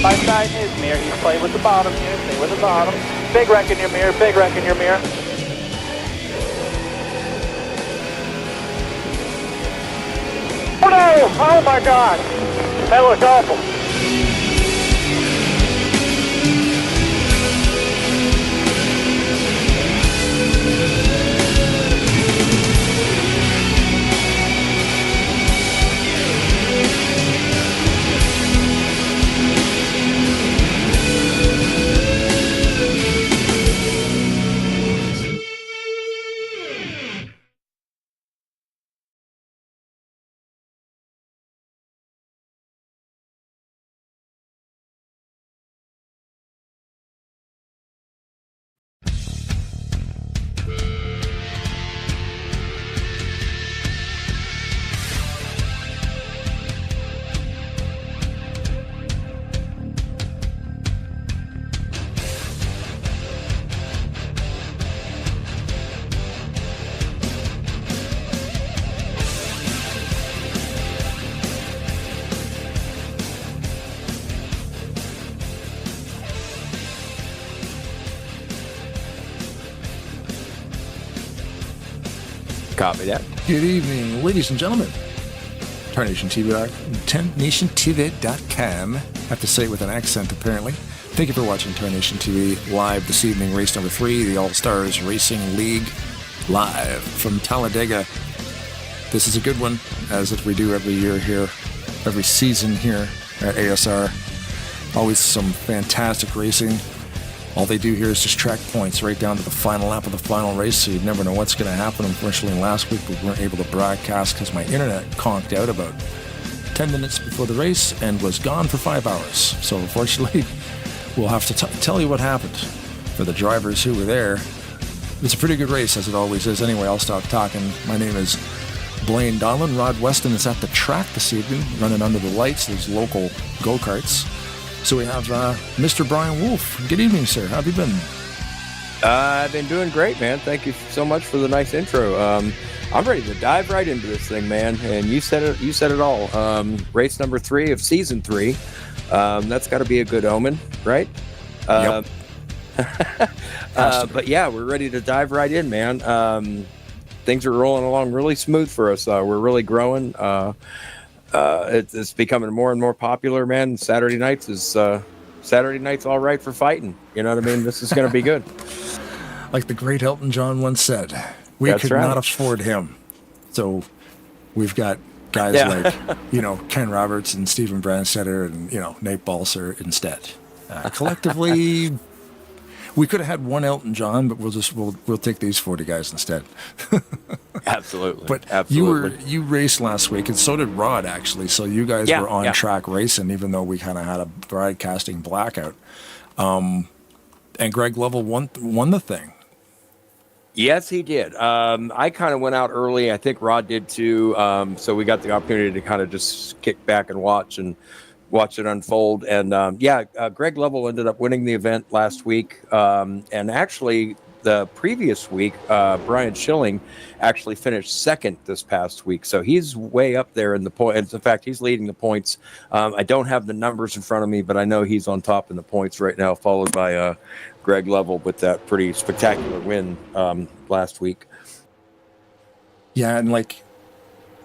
by side in his mirror. He's playing with the bottom here. Stay with the bottom. Big wreck in your mirror. Big wreck in your mirror. Oh no! Oh my God! That looks awful. Copy that. Good evening, ladies and gentlemen. Tarnation TV, TarnationTV.com. Have to say it with an accent, apparently. Thank you for watching Tarnation TV live this evening. Race number 3, the All-Stars Racing League, live from Talladega. This is a good one, as we do every year here, every season here at ASR. Always some fantastic racing. All they do here is just track points right down to the final lap of the final race, so you never know what's going to happen. Unfortunately, last week we weren't able to broadcast because my internet conked out about 10 minutes before the race and was gone for 5 hours. So unfortunately, we'll have to tell you what happened. For the drivers who were there, it's a pretty good race, as it always is. Anyway, I'll stop talking. My name is Blaine Donlan. Rod Weston is at the track this evening, running under the lights. There's local go-karts. So we have Mr. Brian Wolf. Good evening, sir. How have you been? I've been doing great, man. Thank you so much for the nice intro. I'm ready to dive right into this thing, man. And you said it. You said it all. Race number 3 of season 3. That's got to be a good omen, right? Yep. But yeah, we're ready to dive right in, man. Things are rolling along really smooth for us. We're really growing. It's becoming more and more popular, man. Saturday nights all right for fighting. You know what I mean? This is going to be good. Like the great Elton John once said, we That's could right. not afford him. So we've got guys like, Ken Roberts and Stephen Brandstetter and, Nate Balser instead. Collectively, we could have had one Elton John, but we'll take these 40 guys instead. Absolutely. But absolutely. you raced last week, and so did Rod, actually. So you guys were on track racing, even though we kind of had a broadcasting blackout. And Greg Lovell won the thing. Yes, he did. I kind of went out early. I think Rod did too. So we got the opportunity to kind of just kick back and watch it unfold. And Greg Lovell ended up winning the event last week. And actually, the previous week, Brian Schilling actually finished second this past week. So he's way up there in the points. In fact, he's leading the points. I don't have the numbers in front of me, but I know he's on top in the points right now, followed by Greg Lovell with that pretty spectacular win last week. Yeah, and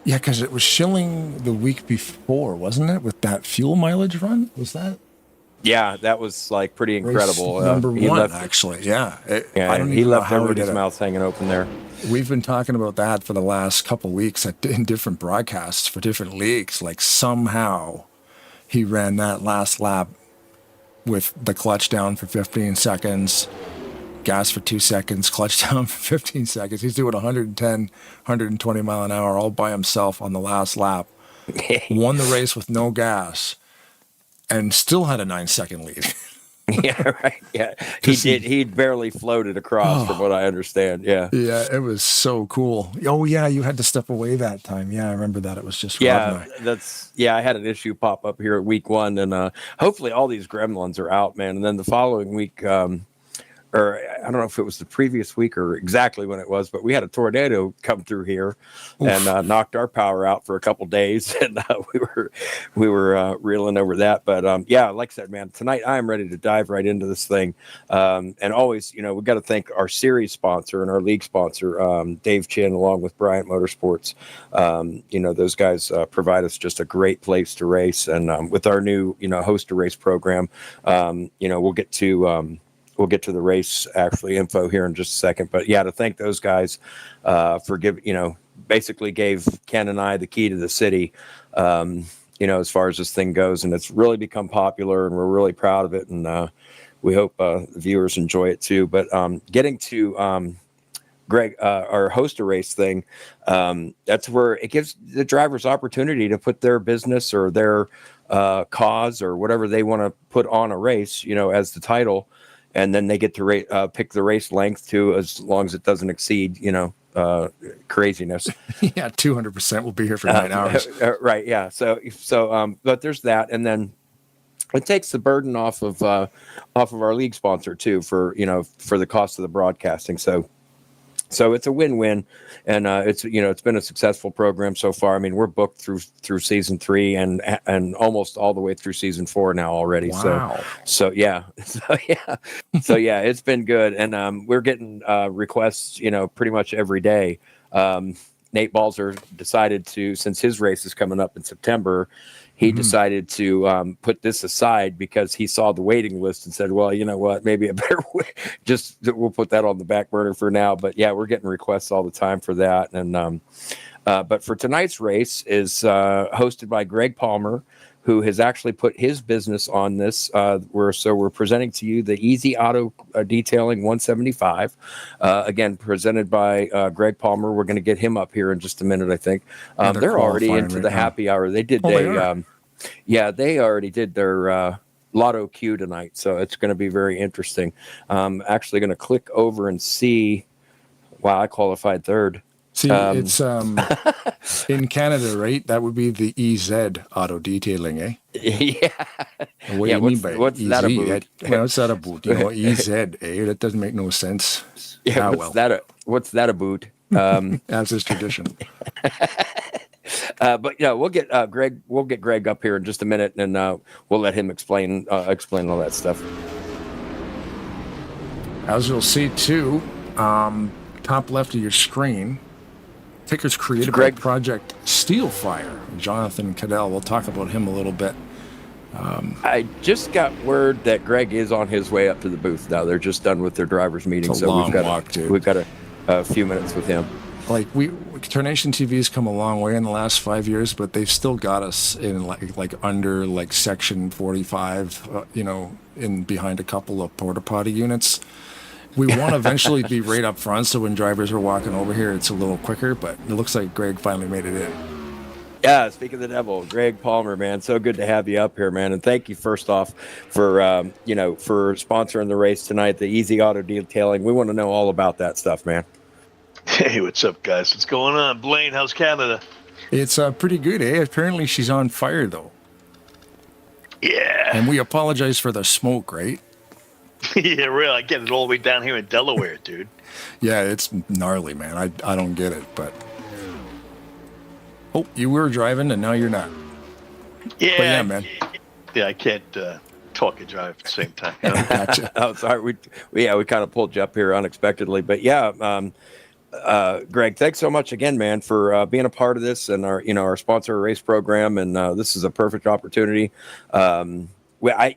because it was Schilling the week before, wasn't it? With that fuel mileage run? Was that? Yeah, that was like pretty incredible. Race number 1, actually. Yeah. I don't he even left know how everybody's mouth hanging open there. We've been talking about that for the last couple of weeks in different broadcasts for different leagues. Like somehow he ran that last lap with the clutch down for 15 seconds, gas for 2 seconds, clutch down for 15 seconds. He's doing 110, 120 mile an hour all by himself on the last lap. Won the race with no gas and still had a 9-second lead. Yeah, right. Yeah, he barely floated across, from what I understand. Yeah. Yeah, it was so cool. Oh yeah, you had to step away that time. Yeah, I remember that. It was just I had an issue pop up here at week 1, and hopefully all these gremlins are out, man. And then the following week, or I don't know if it was the previous week or exactly when it was, but we had a tornado come through here and knocked our power out for a couple days, and we were reeling over that. But yeah, like I said, man, tonight I am ready to dive right into this thing. And always, you know, we've got to thank our series sponsor and our league sponsor, Dave Chin, along with Bryant Motorsports. You know, those guys provide us just a great place to race, and with our new, you know, host a race program, you know, we'll get to the race actually info here in just a second. But yeah, to thank those guys for basically gave Ken and I the key to the city, you know, as far as this thing goes. And it's really become popular, and we're really proud of it. And we hope the viewers enjoy it too. But getting to Greg, our host a race thing, that's where it gives the drivers opportunity to put their business or their cause or whatever they want to put on a race, you know, as the title. And then they get to pick the race length too, as long as it doesn't exceed, you know, craziness. Yeah, 200% will be here for 9 hours. Right. Yeah. So, but there's that, and then it takes the burden off of our league sponsor too, for the cost of the broadcasting. So it's a win-win, and it's been a successful program so far. I mean, we're booked through season 3 and almost all the way through season 4 now already. Wow. So yeah, it's been good, and we're getting requests, you know, pretty much every day. Nate Balzer decided to, since his race is coming up in September, he decided to put this aside because he saw the waiting list and said, well, you know what, maybe a better way, we'll put that on the back burner for now. But yeah, we're getting requests all the time for that. And but for tonight's race is hosted by Greg Palmer, who has actually put his business on this. We're presenting to you the Easy Auto Detailing 175. Again, presented by Greg Palmer. We're going to get him up here in just a minute, I think. They're already into the happy hour. They already did their Lotto Q tonight, so it's going to be very interesting. I'm actually going to click over and see. Wow, I qualified third. See, it's in Canada, right? That would be the EZ Auto Detailing, eh? Yeah. What do you mean by what's EZ? that about? What's that about? You know, EZ, eh? That doesn't make no sense. Yeah, what's that about? As is tradition. But yeah, we'll get Greg up here in just a minute, and we'll let him explain all that stuff. As you'll see too, top left of your screen, tickers created by Project Steelfire. Jonathan Cadell. We'll talk about him a little bit. I just got word that Greg is on his way up to the booth now. They're just done with their drivers meeting, so we've got a few minutes with him. Like Tarnation TV has come a long way in the last 5 years, but they've still got us in like under like section 45, in behind a couple of porta potty units. We want to eventually be right up front, so when drivers are walking over here, it's a little quicker. But it looks like Greg finally made it in. Yeah, speak of the devil, Greg Palmer, man, so good to have you up here, man, and thank you first off for for sponsoring the race tonight, the Easy Auto Detailing. We want to know all about that stuff, man. Hey, what's up, guys? What's going on? Blaine, how's Canada? It's pretty good, eh? Apparently she's on fire, though. Yeah. And we apologize for the smoke, right? Yeah, really. I get it all the way down here in Delaware, dude. Yeah, it's gnarly, man. I don't get it, but... Oh, you were driving, and now you're not. Yeah. But yeah, man. Yeah, I can't talk and drive at the same time. Gotcha. Oh, sorry. We kind of pulled you up here unexpectedly, but yeah, Greg, thanks so much again, man, for being a part of this and our sponsor race program. And this is a perfect opportunity. I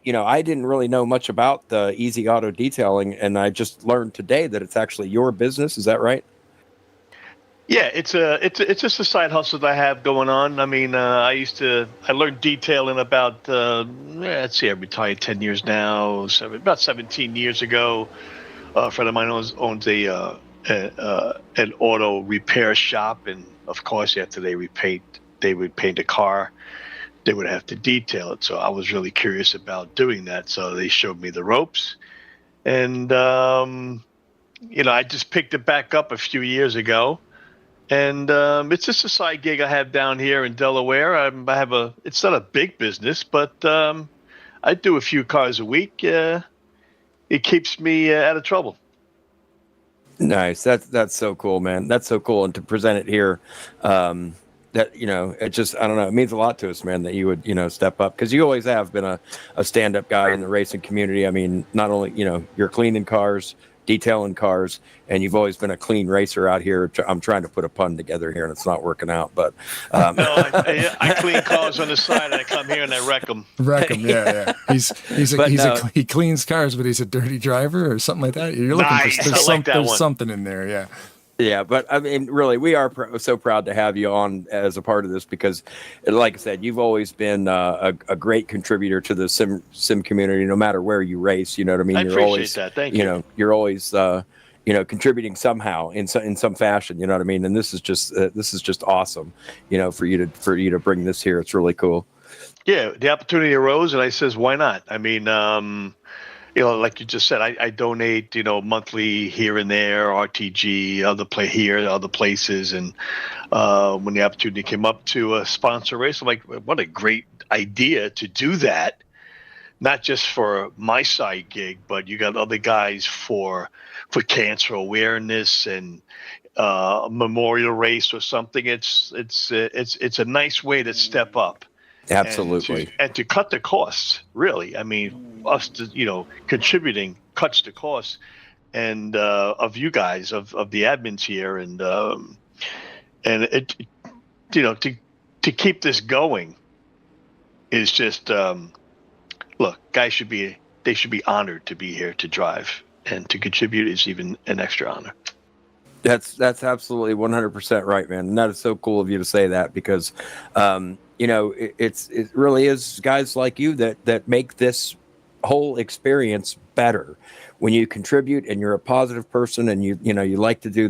didn't really know much about the Easy Auto Detailing, and I just learned today that it's actually your business. Is that right? Yeah, it's just a side hustle that I have going on. I mean, I learned detailing about, I retired 10 years now, about 17 years ago. A friend of mine owns an auto repair shop, and of course, after they would paint a car, they would have to detail it. So I was really curious about doing that. So they showed me the ropes, and I just picked it back up a few years ago. And it's just a side gig I have down here in Delaware. It's not a big business, but I do a few cars a week. it keeps me out of trouble. Nice. That's so cool, man. That's so cool. And to present it here, that, it just, I don't know, it means a lot to us, man, that you would, step up, because you always have been a stand-up guy in the racing community. I mean, not only, you're cleaning cars, detailing cars, and you've always been a clean racer out here. I'm trying to put a pun together here, and it's not working out, but no, I clean cars on the side, and I come here and I wreck them. Yeah. He cleans cars, but he's a dirty driver or something like that. You're looking Nice. for There's something in there, yeah. Yeah, but I mean, really, we are so proud to have you on as a part of this, because, like I said, you've always been a great contributor to the sim community, no matter where you race. You know what I mean? I You're appreciate always, that. Thank you. You're always, contributing somehow in some fashion. You know what I mean? And this is just awesome. For you to bring this here, it's really cool. Yeah, the opportunity arose, and I says, why not? I mean, like you just said, I donate, monthly here and there, RTG, other places. And when the opportunity came up to sponsor a race, I'm like, what a great idea to do that. Not just for my side gig, but you got other guys for cancer awareness and a memorial race or something. It's a nice way to step up. Absolutely. And to cut the costs, really. I mean, us, contributing cuts the costs, and of you guys, of the admins here, and it, to keep this going is just, look, guys should be honored to be here to drive, and to contribute is even an extra honor. That's absolutely 100% right, man. And that is so cool of you to say that, because, it really is guys like you that make this whole experience better. When you contribute and you're a positive person, and you like to do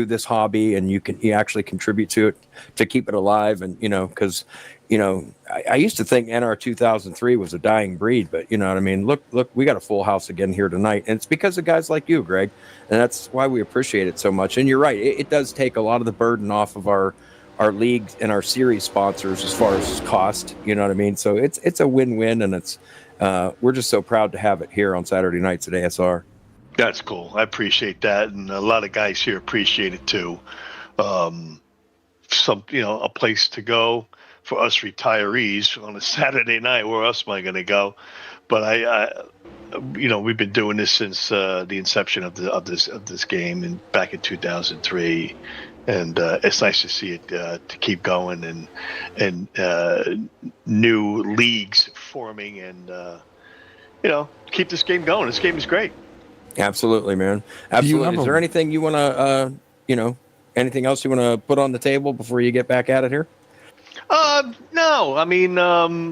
this hobby, and you actually contribute to it to keep it alive. And, because, I used to think NR 2003 was a dying breed, but you know what I mean? Look, we got a full house again here tonight, and it's because of guys like you, Greg. And that's why we appreciate it so much. And you're right. It does take a lot of the burden off of our league and our series sponsors as far as cost, you know what I mean? So it's a win-win, and it's, we're just so proud to have it here on Saturday nights at ASR. That's cool. I appreciate that. And a lot of guys here appreciate it too. A place to go for us retirees on a Saturday night. Where else am I going to go? But we've been doing this since the inception of this game, and back in 2003, and it's nice to see it to keep going, and new leagues forming, and keep this game going. This game is great. Absolutely, man. Absolutely. Is there anything you want to, anything else you want to put on the table before you get back at it here? No. I mean,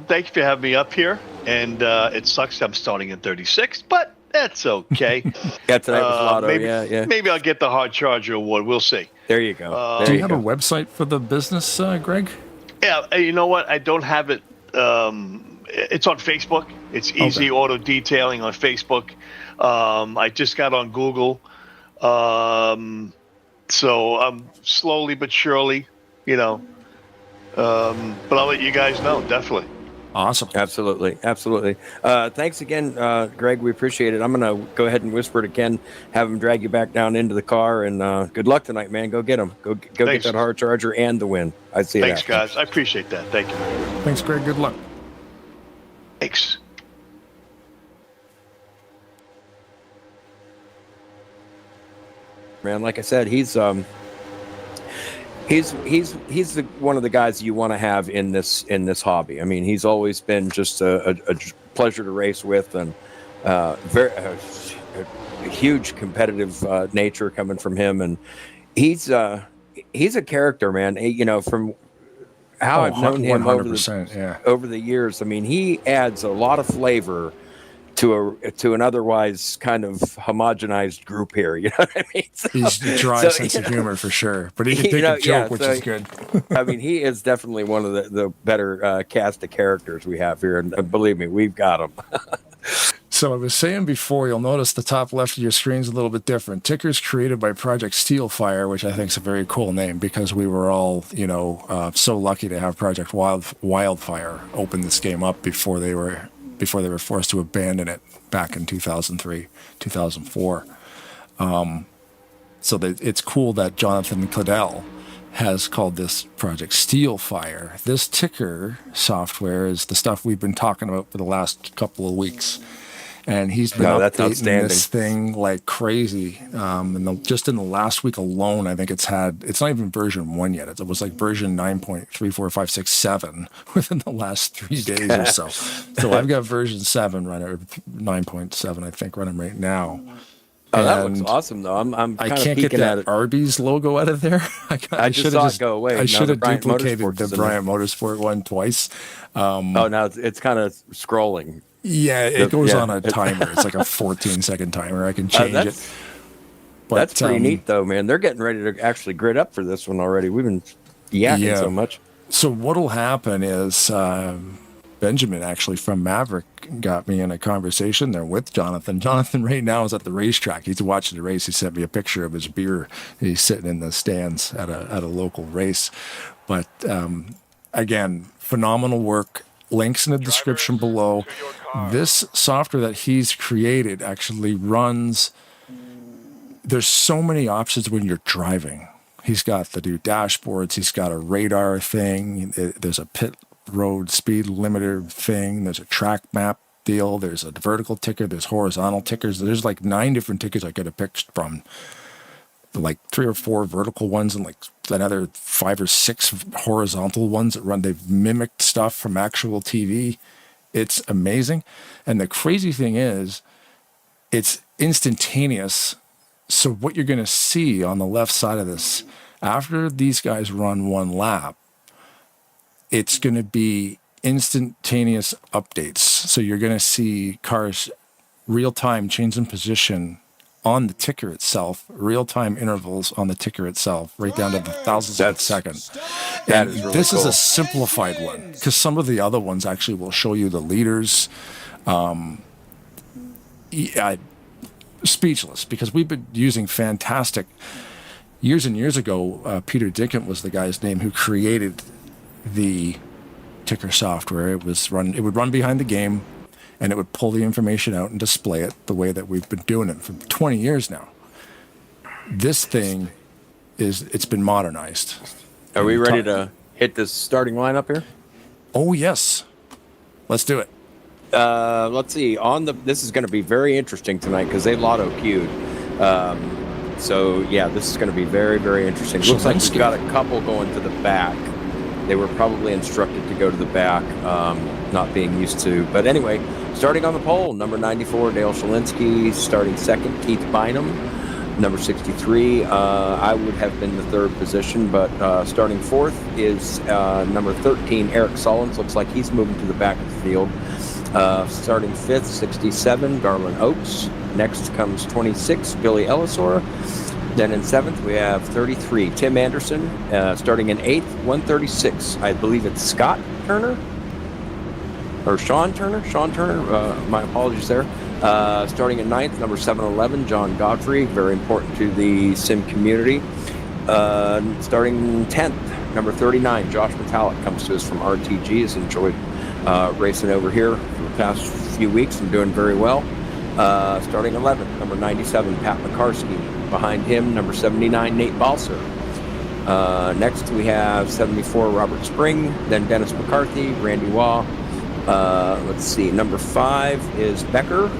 thank you for having me up here. And it sucks I'm starting in 36, but that's okay. Yeah, tonight was Lotto. Yeah. Maybe I'll get the Hard Charger Award. We'll see. There you go. Do you have a website for the business, Greg? Yeah, you know what? I don't have it. It's on Facebook. It's Easy Auto Detailing on Facebook. I just got on Google. So I'm slowly but surely, but I'll let you guys know, definitely. Awesome. Absolutely. Thanks again, Greg. We appreciate it. I'm going to go ahead and whisper to Ken, have him drag you back down into the car, and good luck tonight, man. Go get him. Go get that hard charger and the win. I see that. Thanks, guys. I appreciate that. Thank you. Thanks, Greg. Good luck. Thanks. Man, like I said, he's the one of the guys you want to have in this hobby. I mean, he's always been just a pleasure to race with, and a huge competitive nature coming from him. And he's a character, man. From how I've known him over the years, I mean, he adds a lot of flavor to an otherwise kind of homogenized group here. You know what I mean? He's a dry sense of humor for sure, but he can take a joke, which is good. I mean, he is definitely one of the better cast of characters we have here, and believe me, we've got him. So I was saying before, you'll notice the top left of your screen is a little bit different. Ticker's created by Project Steelfire, which I think is a very cool name, because we were all, so lucky to have Project Wildfire open this game up before they were before they were forced to abandon it back in 2003, 2004. So it's cool that Jonathan Claddell has called this project Steelfire. This ticker software is the stuff we've been talking about for the last couple of weeks. And he's been updating this thing like crazy. Just in the last week alone, I think it's not even version 1 yet. It was like version 9.34567 within the last 3 days or so. So I've got version 7 running, or 9.7, I think, running right now. Oh, that looks awesome, though. I can't get that Arby's logo out of there. I just saw it go away. I should have duplicated the Bryant Motorsport one twice. Now it's kind of scrolling. Yeah, it goes on a timer. It's like a 14-second timer. I can change it. But, that's pretty neat, though, man. They're getting ready to actually grid up for this one already. We've been yakking so much. So what'll happen is Benjamin, actually, from Maverick, got me in a conversation there with Jonathan. Jonathan right now is at the racetrack. He's watching the race. He sent me a picture of his beer. He's sitting in the stands at a local race. But again, phenomenal work. Links in the description below. This software that he's created actually runs. There's so many options when you're driving. He's got the new dashboards. He's got a radar thing. There's a pit road speed limiter thing. There's a track map deal. There's a vertical ticker. There's horizontal tickers. There's like 9 different tickers I could have picked from. Like 3 or 4 vertical ones and like another 5 or 6 horizontal ones that run. They've mimicked stuff from actual TV. It's amazing. And the crazy thing is, it's instantaneous. So what you're going to see on the left side of this, after these guys run one lap, it's going to be instantaneous updates. So you're going to see cars real-time change in position on the ticker itself, real-time intervals on the ticker itself, right down to the thousandths of a second. That is really this cool. is a simplified one, because some of the other ones actually will show you the leaders. Speechless, because we've been using fantastic. Years and years ago, Peter Dickent was the guy's name who created the ticker software. It would run behind the game, and it would pull the information out and display it the way that we've been doing it for 20 years now. This thing it's been modernized. Are we ready to hit this starting lineup here? Oh, yes. Let's do it. Let's see. This is going to be very interesting tonight because they lotto queued. So yeah, this is going to be very, very interesting. Looks like we've got a couple going to the back. They were probably instructed to go to the back, not being used to. But anyway, starting on the pole, number 94, Dale Shalinsky. Starting second, Keith Bynum. Number 63, I would have been the third position, but starting fourth is number 13, Eric Sullins. Looks like he's moving to the back of the field. Starting fifth, 67, Garland Oakes. Next comes 26, Billy Ellisor. Then in seventh, we have 33, Tim Anderson. Starting in eighth, 136, I believe it's Scott Turner? Or Sean Turner? My apologies there. Starting in ninth, number 711, John Godfrey. Very important to the sim community. Starting 10th, number 39, Josh Metallic comes to us from RTG. Has enjoyed racing over here for the past few weeks and doing very well. Starting 11th, number 97, Pat McCarskey. Behind him, number 79, Nate Balser. Next, we have 74, Robert Spring. Then Dennis McCarthy, Randy Waugh. Let's see, number 5 is Becker.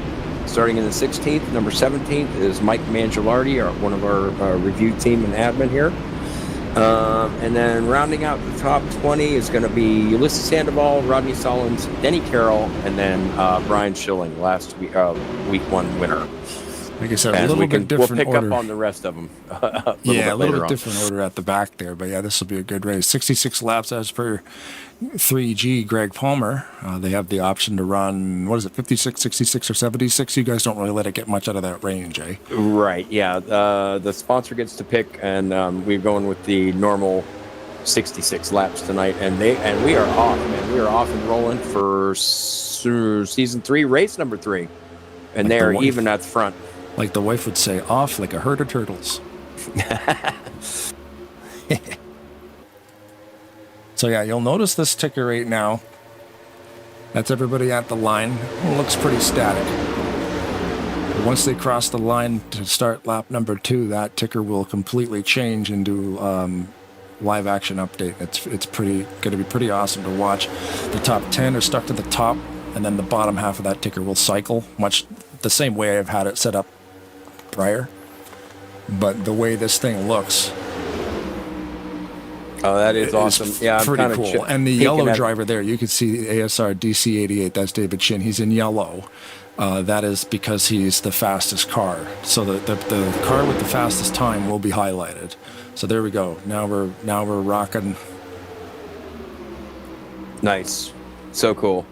Starting in the 16th, number 17th is Mike Mangialardi, one of our review team and admin here. And then rounding out the top 20 is going to be Ulysses Sandoval, Rodney Sollins, Denny Carroll, and then Brian Schilling, last week 1 winner. Like I said, a little bit different order. We'll pick up on the rest of them. A little bit different order at the back there. But yeah, this will be a good race. 66 laps as per 3G Greg Palmer. They have the option to run, 56, 66, or 76. You guys don't really let it get much out of that range, eh? Right, yeah. The sponsor gets to pick, and we're going with the normal 66 laps tonight. And we are off, man. We are off and rolling for season 3, race number 3. And they are even at the front. Like the wife would say, off like a herd of turtles. So yeah, you'll notice this ticker right now. That's everybody at the line. It looks pretty static. Once they cross the line to start lap number 2, that ticker will completely change into live action update. It's going to be pretty awesome to watch. The top 10 are stuck to the top, and then the bottom half of that ticker will cycle, much the same way I've had it set up prior. But the way this thing looks, oh, that is awesome. Yeah, I'm pretty cool. And the yellow driver there, you can see the ASR DC88. That's David Chin. He's in yellow. That is because he's the fastest car. So the car with the fastest time will be highlighted. So there we go. Now we're rocking. Nice. So cool.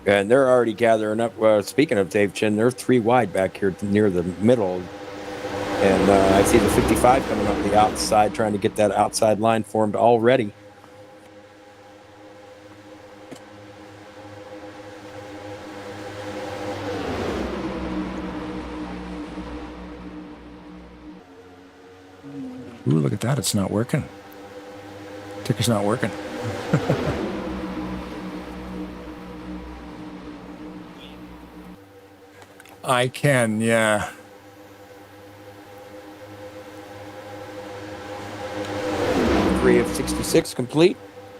And they're already gathering up. Speaking of Dave Chin, they're 3 wide back here near the middle. And I see the 55 coming up the outside, trying to get that outside line formed already. Ooh, look at that. It's not working. Ticker's not working. I can, yeah. Three of 66 complete.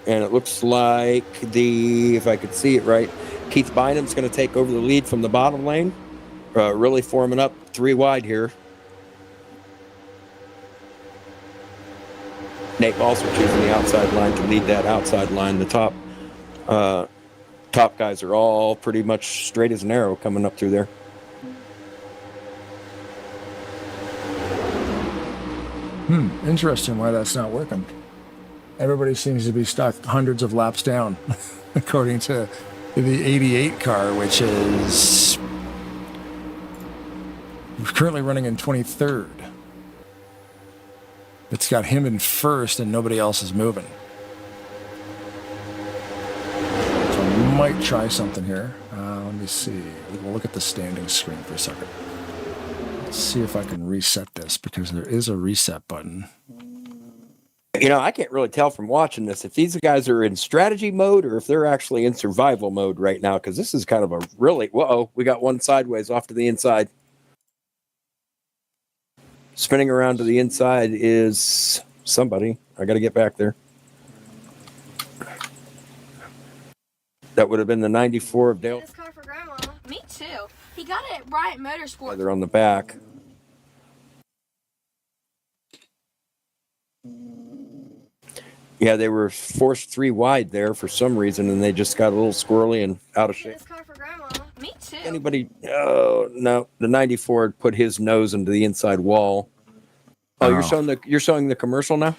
And it looks like if I could see it right, Keith Bynum's going to take over the lead from the bottom lane. Really forming up 3 wide here. Nate also choosing the outside line to lead that outside line. The top guys are all pretty much straight as an arrow coming up through there. Interesting why that's not working. Everybody seems to be stuck hundreds of laps down, according to the 88 car, which is currently running in 23rd. It's got him in first and nobody else is moving. So I might try something here. Let me see. We'll look at the standing screen for a second. Let's see if I can reset this, because there is a reset button. You know, I can't really tell from watching this if these guys are in strategy mode or if they're actually in survival mode right now, because this is kind of a really... Whoa, we got one sideways off to the inside. Spinning around to the inside is somebody. I got to get back there. That would have been the 94 of Dale. This car for Grandma. Me too. He got it at Bryant Motorsports. They're on the back. Yeah, they were forced 3 wide there for some reason, and they just got a little squirrely and out of shape. This car for Grandma. Me too. Anybody? Oh no, the 94 put his nose into the inside wall. Oh, you're showing the commercial now?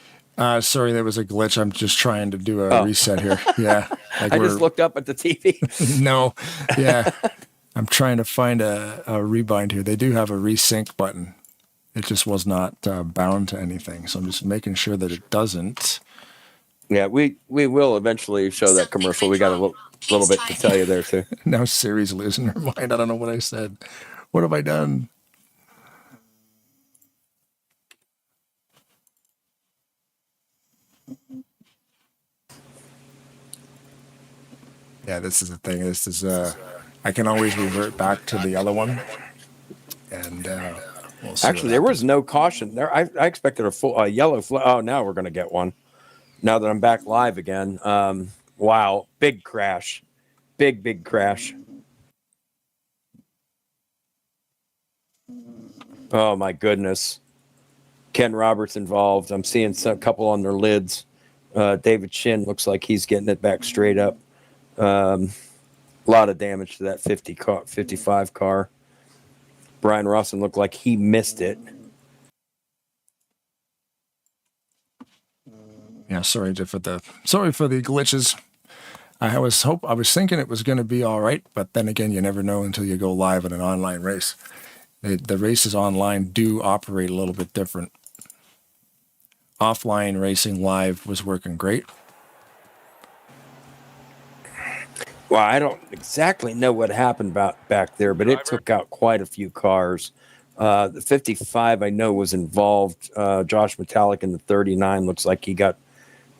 Sorry, there was a glitch. I'm just trying to do a reset here. Yeah, like I just looked up at the TV. No, yeah, I'm trying to find a rebind here. They do have a resync button. It just was not bound to anything, so I'm just making sure that it doesn't. Yeah, we will eventually show that commercial. We got a little bit to tell you there too. Now Siri's losing her mind. I don't know what I said. What have I done? Yeah, this is the thing. This is I can always revert back to the other one, and we'll see. Actually, there was no caution there. I expected a full yellow flag. Oh, now we're going to get one. Now that I'm back live again. Wow, big crash, big crash. Oh my goodness. Ken Roberts involved. I'm seeing a couple on their lids. David Chin looks like he's getting it back straight up. A lot of damage to that 55 car. Brian Rawson looked like he missed it. Yeah, sorry for the glitches. I was thinking it was going to be all right, but then again, you never know until you go live in an online race. The races online do operate a little bit different. Offline racing live was working great. Well, I don't exactly know what happened back there, but it took out quite a few cars. The 55 I know was involved. Josh Metallic in the 39 looks like he got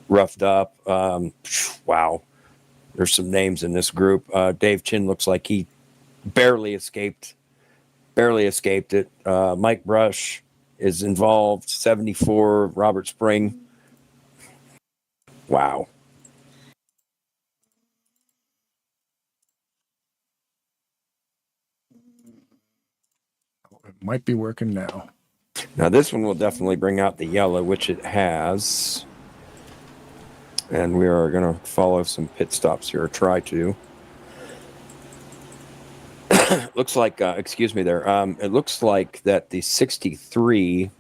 roughed up. Wow. There's some names in this group. Dave Chin looks like he barely escaped it. Mike Brush is involved. 74. Robert Spring. Wow. It might be working now. Now this one will definitely bring out the yellow, which it has. And we are going to follow some pit stops here, or try to. Looks like, excuse me there. It looks like that the 63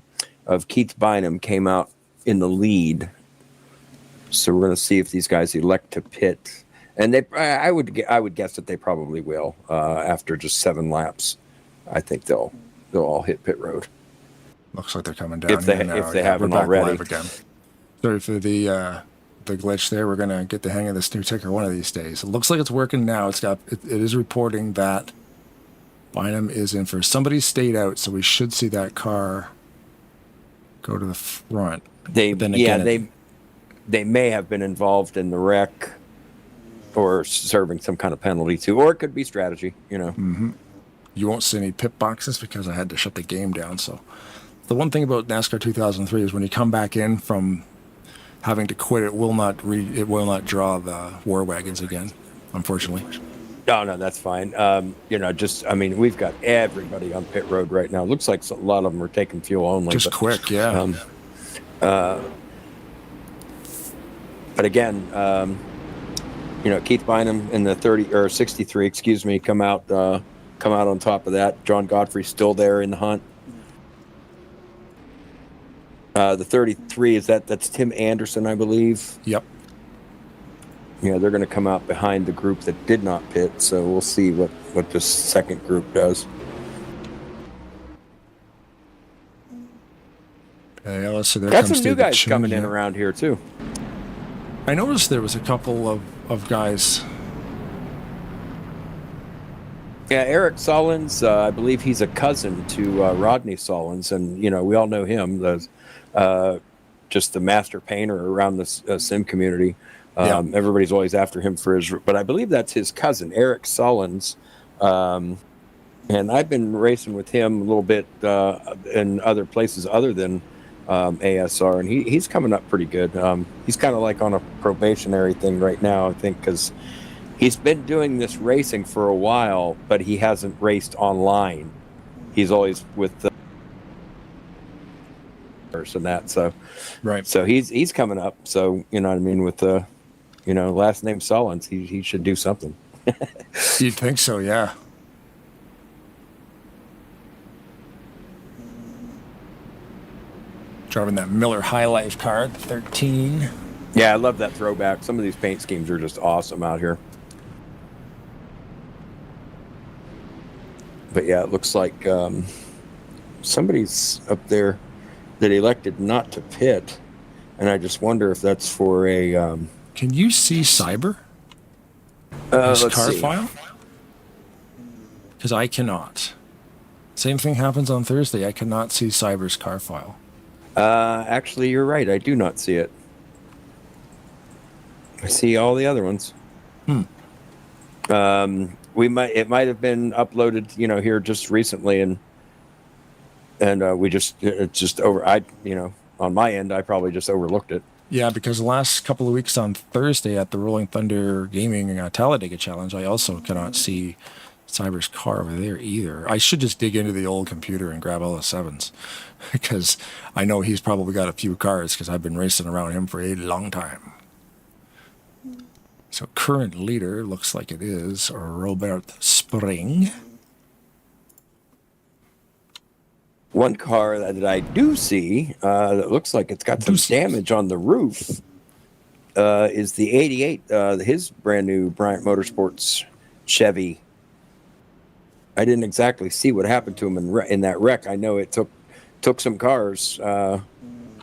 of Keith Bynum came out in the lead. So we're going to see if these guys elect to pit. And I would guess that they probably will after just 7 laps. I think they'll all hit pit road. Looks like they're coming down If they haven't we're back already. live again. Sorry for the glitch there. We're gonna get the hang of this new ticker one of these days. It looks like it's working now. It is reporting that Bynum is in for somebody stayed out, so we should see that car go to the front. They may have been involved in the wreck or serving some kind of penalty too, or it could be strategy. Mm-hmm. You won't see any pit boxes because I had to shut the game down. So the one thing about NASCAR 2003 is when you come back in from having to quit, it will not draw the war wagons again, unfortunately. No, that's fine. We've got everybody on pit road right now. Looks like a lot of them are taking fuel only. Just quick, yeah. But again, Keith Bynum in the 30 or 63, excuse me, come out on top of that. John Godfrey's still there in the hunt. The 33 that's Tim Anderson, I believe. Yep. Yeah, they're going to come out behind the group that did not pit, so we'll see what this second group does. Okay, let's see. Got some new guys coming in around here too. I noticed there was a couple of guys. Yeah, Eric Sollins, I believe he's a cousin to Rodney Sollins, and we all know him, just the master painter around the sim community. Everybody's always after him for his, but I believe that's his cousin, Eric Sollins. And I've been racing with him a little bit in other places other than ASR, and he's coming up pretty good. He's kind of like on a probationary thing right now, I think, because he's been doing this racing for a while, but he hasn't raced online. He's always with the person that, so right. So he's coming up. So what I mean, with the last name Sollins, he should do something. You'd think so, yeah. Driving that Miller High Life car, 13. Yeah, I love that throwback. Some of these paint schemes are just awesome out here. But yeah, it looks like somebody's up there that elected not to pit, and I just wonder if that's for a. Can you see Cyber? His let's car see. file? Because I cannot. Same thing happens on Thursday. I cannot see Cyber's car file. Actually, you're right. I do not see it. I see all the other ones. It might have been uploaded, here just recently, and it's just over. On my end, I probably just overlooked it. Yeah, because the last couple of weeks on Thursday at the Rolling Thunder Gaming Talladega Challenge, I also cannot see Cyber's car over there either. I should just dig into the old computer and grab all the 7s, because I know he's probably got a few cars, because I've been racing around him for a long time. So current leader looks like it is Robert Spring. One car that I do see that looks like it's got some damage on the roof is the 88, his brand new Bryant Motorsports Chevy. I didn't exactly see what happened to him in that wreck. I know it took some cars and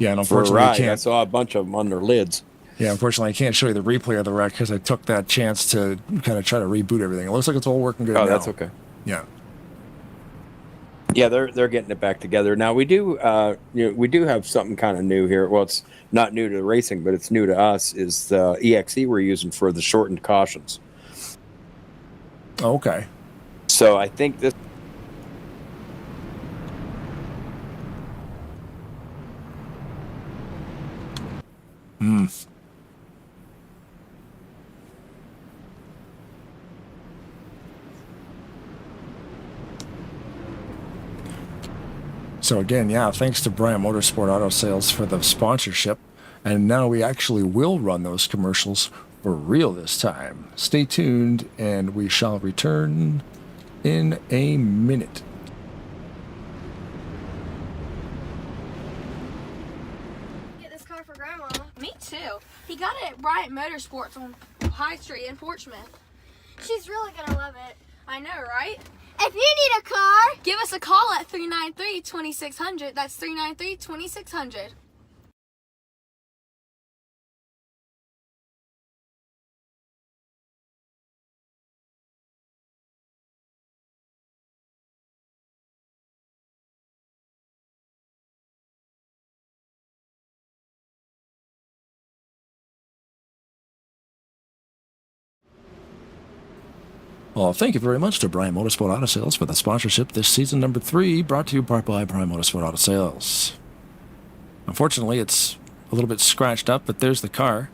unfortunately, for a ride. I saw a bunch of them on their lids. Yeah, unfortunately, I can't show you the replay of the wreck because I took that chance to kind of try to reboot everything. It looks like it's all working good now. Oh, that's okay. Yeah. Yeah, they're getting it back together now. We do, we do have something kind of new here. Well, it's not new to the racing, but it's new to us. Is the EXE we're using for the shortened cautions. Okay. So I think this. So again, yeah, thanks to Bryant Motorsport Auto Sales for the sponsorship. And now we actually will run those commercials for real this time. Stay tuned, and we shall return in a minute. Get this car for Grandma. Me too. He got it at Bryant Motorsports on High Street in Portsmouth. She's really gonna love it. I know, right? If you need a car, give us a call at 393-2600. That's 393-2600. Well, thank you very much to Bryant Motorsport Auto Sales for the sponsorship this season number 3, brought to you by Bryant Motorsport Auto Sales. Unfortunately, it's a little bit scratched up, but there's the car.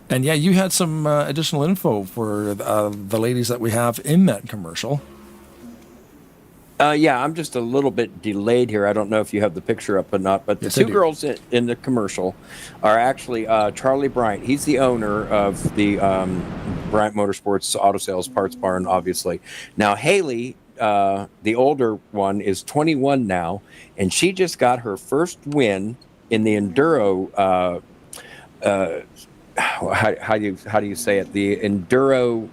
And yeah, you had some additional info for the ladies that we have in that commercial. Yeah, I'm just a little bit delayed here. I don't know if you have the picture up or not, but the Yes, I two do. girls in the commercial are actually Charlie Bryant. He's the owner of the Bryant Motorsports Auto Sales Parts Barn, obviously. Now, Haley, the older one, is 21 now, and she just got her first win in the Enduro. How do you say it? The enduro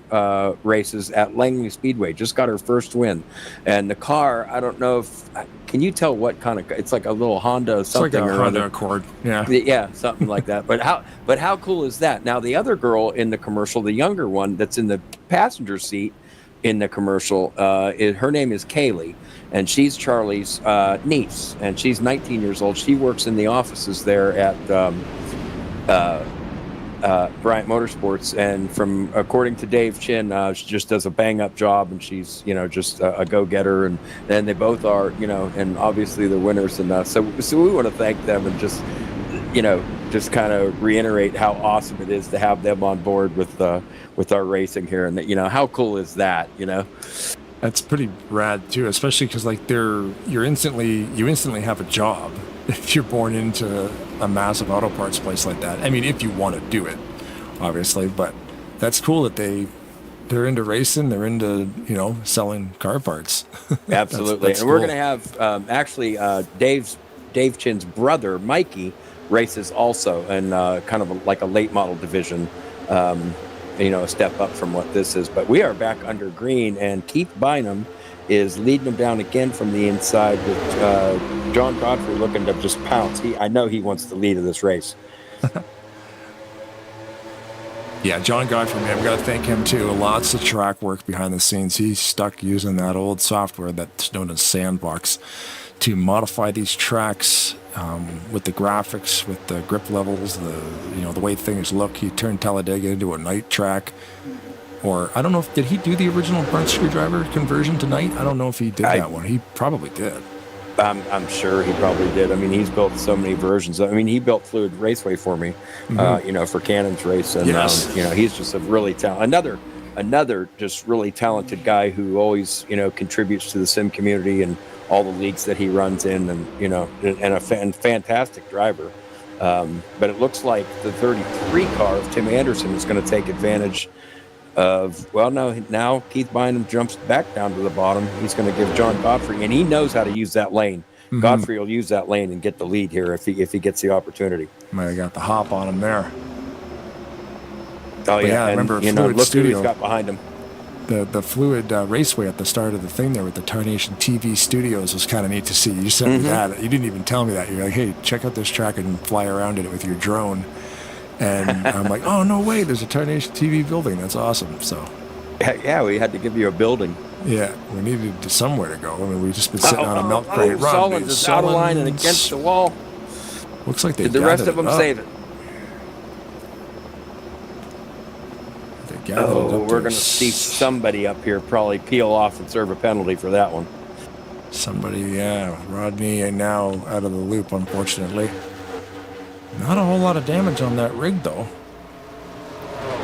races at Langley Speedway. Just got her first win, and the car. I don't know if can you tell what kind of? It's like a little Honda something. It's like a or Honda other. Accord. Yeah. Yeah, something like that. But how cool is that? Now the other girl in the commercial, the younger one that's in the passenger seat in the commercial, her name is Kaylee, and she's Charlie's niece, and she's 19 years old. She works in the offices there at Bryant Motorsports, and according to Dave Chin, she just does a bang up job, and she's just a go getter, and they both are, and obviously they're winners, and so we want to thank them and just kind of reiterate how awesome it is to have them on board with our racing here, and that how cool is that. That's pretty rad too, especially because like you instantly have a job if you're born into a massive auto parts place like that. I mean, if you want to do it, obviously, but that's cool that they're into racing, they're into selling car parts. Absolutely. that's and we're cool. going to have Dave Chin's brother Mikey races also, and kind of like a late model division. A step up from what this is. But we are back under green, and Keith Bynum is leading them down again from the inside with John Godfrey looking to just pounce. I know he wants the lead of this race. Yeah, John Godfrey, man, we got to thank him too. Lots of track work behind the scenes. He's stuck using that old software that's known as Sandbox to modify these tracks with the graphics, with the grip levels, the way things look. He turned Talladega into a night track. Or I don't know did he do the original Burnt Screwdriver conversion to night? I don't know if he did that one. He probably did. I'm sure he probably did. I mean, he's built so many versions. I mean, he built Fluid Raceway for me, for Cannon's race, and Yes. he's just a really talented, another just really talented guy who always contributes to the sim community and all the leagues that he runs in, and a fantastic driver. But it looks like the 33 car of Tim Anderson is going to take advantage of, now Keith Bynum jumps back down to the bottom. He's going to give John Godfrey, and he knows how to use that lane. Mm-hmm. Godfrey will use that lane and get the lead here if he gets the opportunity. Might have got the hop on him there. Oh, yeah. I remember look who he's got behind him. The Fluid Raceway at the start of the thing there with the Tarnation TV studios was kind of neat to see. You sent me that. You didn't even tell me that. You're like, hey, check out this track and fly around in it with your drone. And I'm like, oh, no way, there's a Tarnation TV building. That's awesome. So Yeah, we had to give you a building. Yeah, we needed somewhere to go. I mean, we've just been sitting on a milk crate. Solon's is out of line and against the wall. Looks like they Did the rest of them up. save it? Oh, we're going to see somebody up here probably peel off and serve a penalty for that one. Somebody, yeah. Rodney now out of the loop, unfortunately. Not a whole lot of damage on that rig, though.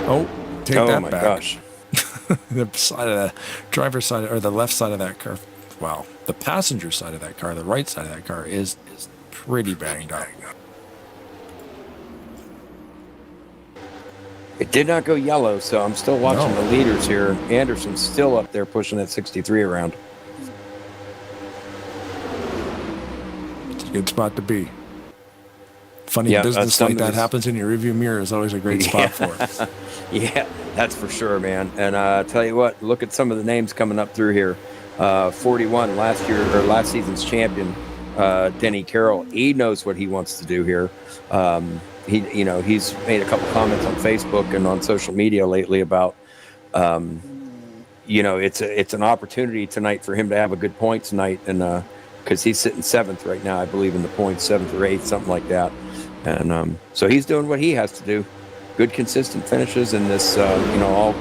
Oh, take that back. Oh, my gosh. The side of the driver's side, or the left side of that car, wow, the passenger side of that car, the right side of that car is pretty banged up. It did not go yellow, so I'm still watching the leaders here. Anderson's still up there pushing that 63 around. It's a good spot to be. Funny business like that happens in your rearview mirror is always a great spot for it. Yeah, that's for sure, man. And tell you what, look at some of the names coming up through here. 41 last season's champion, Denny Carroll. He knows what he wants to do here. He's made a couple comments on Facebook and on social media lately about, it's an opportunity tonight for him to have a good points night, and because he's sitting 7th right now, I believe, in the points, 7th or 8th, something like that. And so he's doing what he has to do. Good, consistent finishes in this, all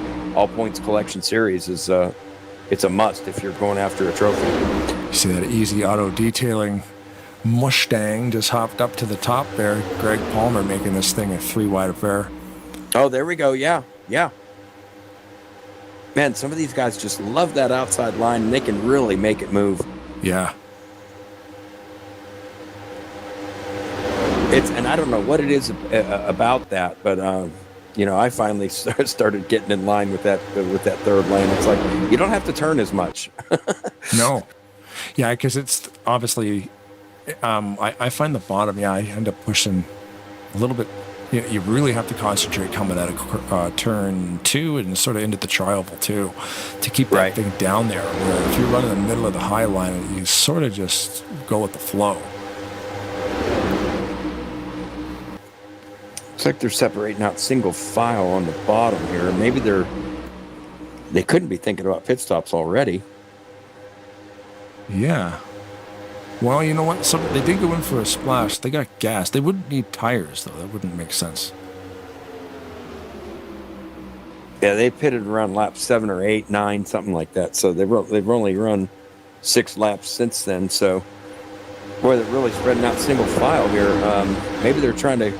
points collection series is it's a must if you're going after a trophy. You see that easy auto detailing Mustang just hopped up to the top there. Greg Palmer making this thing a 3-wide affair. Oh, there we go. Yeah. Man, some of these guys just love that outside line, and they can really make it move. Yeah. And I don't know what it is about that, but I finally started getting in line with that third lane. It's like you don't have to turn as much. No. Yeah, because it's obviously. I find the bottom, I end up pushing a little bit. You really have to concentrate coming out of turn 2 and sort of into the tri-oval too to keep that thing down there. Where if you're running in the middle of the high line, you sort of just go with the flow. Looks like they're separating out single file on the bottom here. Maybe they couldn't be thinking about pit stops already. Yeah. Well, you know what? They did go in for a splash. They got gas. They wouldn't need tires, though. That wouldn't make sense. Yeah, they pitted around lap 7 or 8, 9, something like that. So they've only run 6 laps since then. So, boy, they're really spreading out single file here. Maybe they're trying to.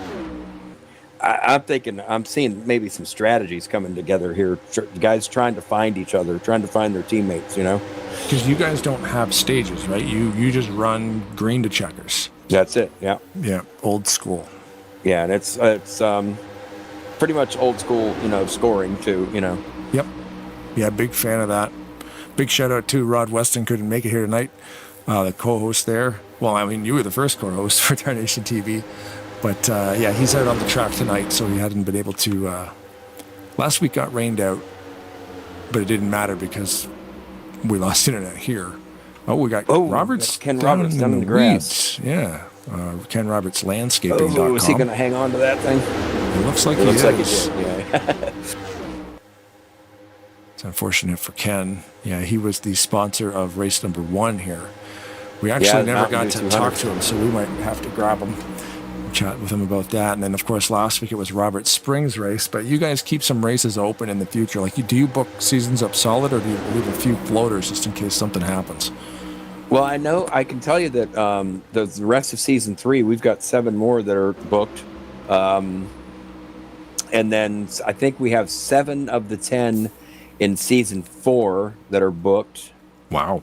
I'm seeing maybe some strategies coming together here. Guys trying to find each other, trying to find their teammates, Because you guys don't have stages, right? You just run green to checkers. That's it, yeah. Yeah, old school. Yeah, and it's pretty much old school, scoring too, Yep. Yeah, big fan of that. Big shout out to Rod Weston, couldn't make it here tonight. The co-host there. Well, I mean, you were the first co-host for Tarnation TV. But, he's out on the track tonight, so he hadn't been able to... last week got rained out, but it didn't matter because we lost internet here. Oh, we got Roberts. Ken Roberts down in the grass. Weeds. Yeah. Ken Roberts Landscaping.com. Oh, is he going to hang on to that thing? It looks like he is. Like he did, yeah. It's unfortunate for Ken. Yeah, he was the sponsor of race number 1 here. We actually never got to talk to him, so we might have to grab him. Chat with him about that. And then of course last week it was Robert Springs race, but you guys keep some races open in the future. Like, do you book seasons up solid, or do you leave a few floaters just in case something happens? Well, I can tell you that the rest of season 3, we've got 7 more that are booked, and then I think we have 7 of the 10 in season 4 that are booked. Wow.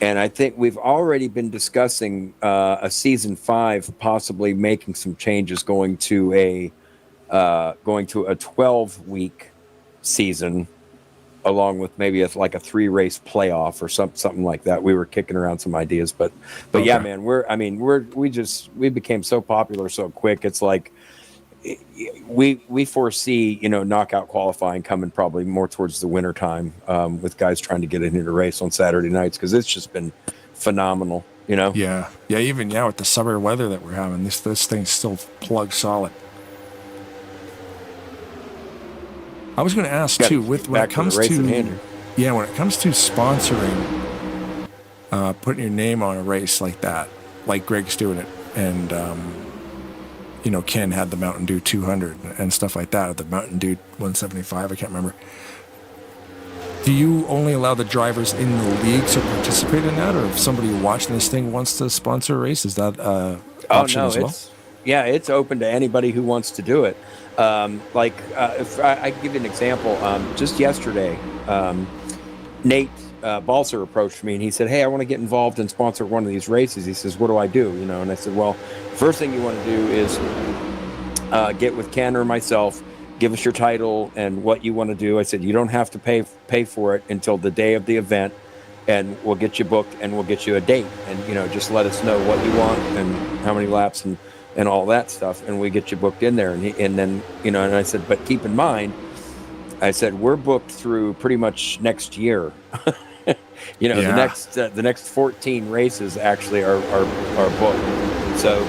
And I think we've already been discussing a season 5 possibly making some changes, going to a 12-week season, along with maybe a 3-race playoff or something like that. We were kicking around some ideas, but okay. Yeah, man, we became so popular so quick. It's like we foresee knockout qualifying coming probably more towards the winter time, with guys trying to get in here to race on Saturday nights, because it's just been phenomenal. Yeah, even with the summer weather that we're having, this thing's still plugged solid. I was going to ask Gotta too, get when back it to comes the racing to hander. yeah, when it comes to sponsoring, putting your name on a race like that, like Greg's doing it, and you know, Ken had the Mountain Dew 200 and stuff like that, or the Mountain Dew 175, I can't remember. Do you only allow the drivers in the league to participate in that, or if somebody watching this thing wants to sponsor a race, is that option as well? It's open to anybody who wants to do it. If I give you an example, just yesterday, Nate Balser approached me and he said, "Hey, I want to get involved and sponsor one of these races." He says, "What do I do?" You know, and I said, "Well, first thing you want to do is get with Ken or myself, give us your title and what you want to do." I said, "You don't have to pay for it until the day of the event, and we'll get you booked and we'll get you a date, and you know, just let us know what you want and how many laps and all that stuff, and we get you booked in there." And then, you know, and I said, "But keep in mind," I said, "we're booked through pretty much next year." You know, Yeah. the next 14 races actually are booked. So,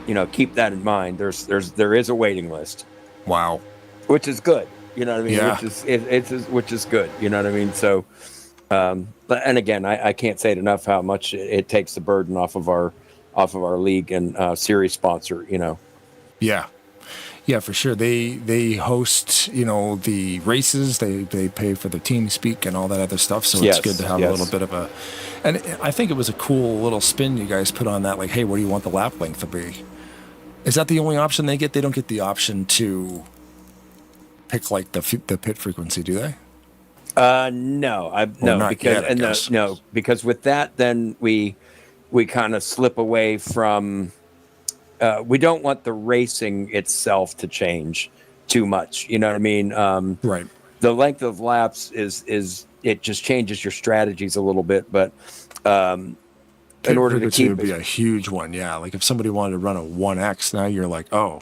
you know, keep that in mind. There is a waiting list, Wow. which is good. You know what I mean? Yeah. Which is good. You know what I mean? So, but and again, I can't say it enough how much it takes the burden off of our league and series sponsor. You know. Yeah. Yeah, for sure. They host, you know, the races. They pay for the team speak and all that other stuff. So Yes, it's good to have a little bit of a. And I think it was a cool little spin you guys put on that. Like, hey, what do you want the lap length to be? Is that the only option they get? They don't get the option to pick like the pit frequency, do they? No, not because yet, I guess. because with that, then we kind of slip away from. We don't want the racing itself to change too much. You know what I mean? Right. The length of laps is it just changes your strategies a little bit, but in order to keep would be a huge one. Yeah, like if somebody wanted to run a 1X, now you're like, oh,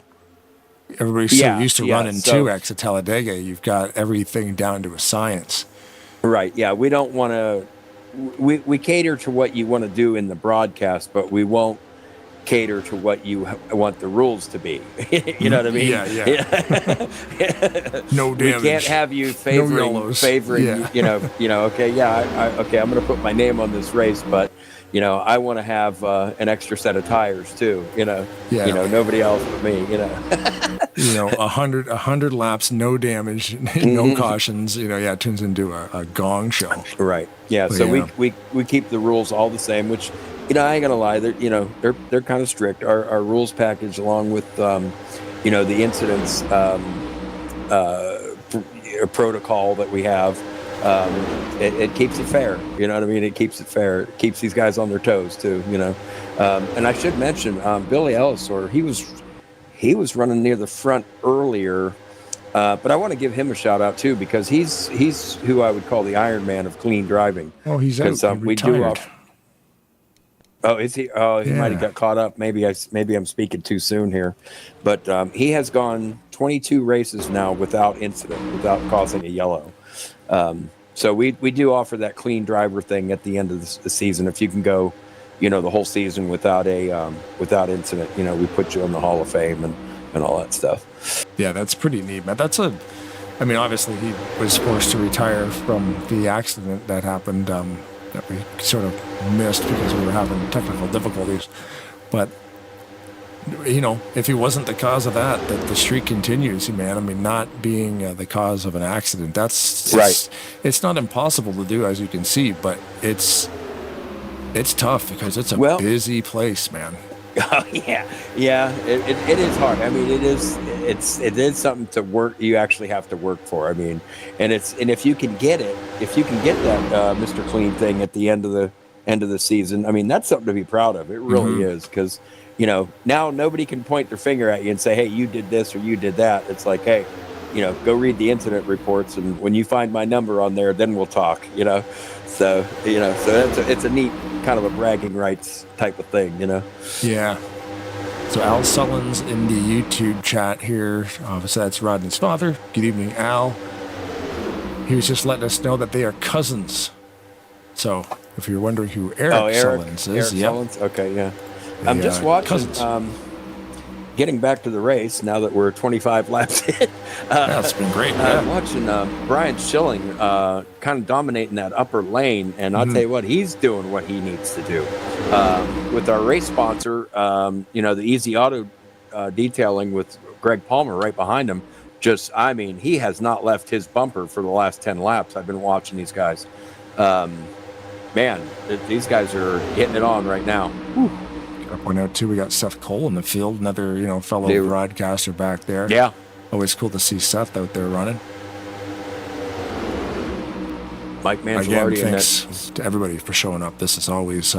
everybody's so used to running 2X at Talladega. You've got everything down to a science. Right. Yeah, we don't want to. We cater to what you want to do in the broadcast, but we won't cater to what you want the rules to be. You know what I mean? Yeah. No damage. We can't have you favoring, Yeah. you know, okay, yeah, okay, I'm going to put my name on this race, but you know, I want to have an extra set of tires too, you know. Yeah. You know, nobody else but me, you know. You know, 100 laps, no damage, no cautions, you know, yeah, it turns into a gong show. Right. Yeah, so Yeah. we keep the rules all the same, which, you know, I ain't gonna lie, they're kind of strict. Our rules package, along with you know, the incidents protocol that we have, it keeps it fair. You know what I mean? It keeps it fair. It keeps these guys on their toes too. You know, and I should mention Billy Ellisor. He was running near the front earlier. But I want to give him a shout out too, because he's who I would call the Iron Man of clean driving. Oh, he's out. He We do retired. Oh, is he? Oh, he might have Yeah. got caught up. Maybe I'm speaking too soon here, but he has gone 22 races now without incident, without causing a yellow. So we do offer that clean driver thing at the end of the season. If you can go, you know, the whole season without without incident, you know, we put you in the Hall of Fame and all that stuff. Yeah, that's pretty neat, man. I mean, obviously he was forced to retire from the accident that happened, that we sort of missed because we were having technical difficulties. But, you know, if he wasn't the cause of that the streak continues, man. I mean, not being the cause of an accident, that's Right. It's not impossible to do, as you can see, but it's tough because it's a busy place, man. Oh yeah. It is hard. I mean, it is something to work. You actually have to work for. I mean, and if you can get that Mr. Clean thing at the end of the season, I mean, that's something to be proud of. It really is, because, you know, now nobody can point their finger at you and say, hey, you did this or you did that. It's like, hey, you know, go read the incident reports, and when you find my number on there, then we'll talk. You know, so it's a neat kind of a bragging rights type of thing, you know. Yeah. So Al Sullins in the YouTube chat here. So that's Rodney's father. Good evening, Al. He was just letting us know that they are cousins. So if you're wondering who Eric Sullins is, Eric Sullins? Okay, yeah. I'm just are watching. cousins. getting back to the race now that we're 25 laps in. Yeah, it's been great. Yeah. Watching Brian Schilling kind of dominating that upper lane, and I'll tell you what, he's doing what he needs to do. With our race sponsor, the Easy Auto Detailing with Greg Palmer right behind him, he has not left his bumper for the last 10 laps. I've been watching these guys. These guys are hitting it on right now. Whew. Gotta point out too, we got Seth Cole in the field, another fellow broadcaster back there. Yeah, always cool to see Seth out there running. Mike Again, Mangialardi. thanks to everybody for showing up. This is always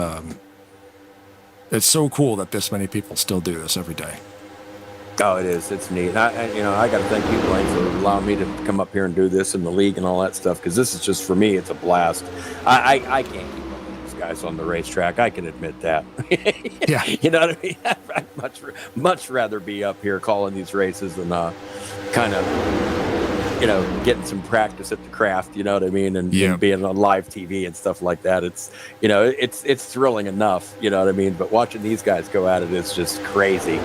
it's so cool that this many people still do this every day. Oh, it is. It's neat. I got to thank you, Blaine, for allowing me to come up here and do this in the league and all that stuff, because this is just, for me, it's a blast. I can't keep up with these guys on the racetrack. I can admit that. Yeah. You know what I mean? I'd much rather be up here calling these races than kind of, getting some practice at the craft, you know what I mean? And being on live TV and stuff like that. It's, it's thrilling enough, you know what I mean? But watching these guys go at it is just crazy.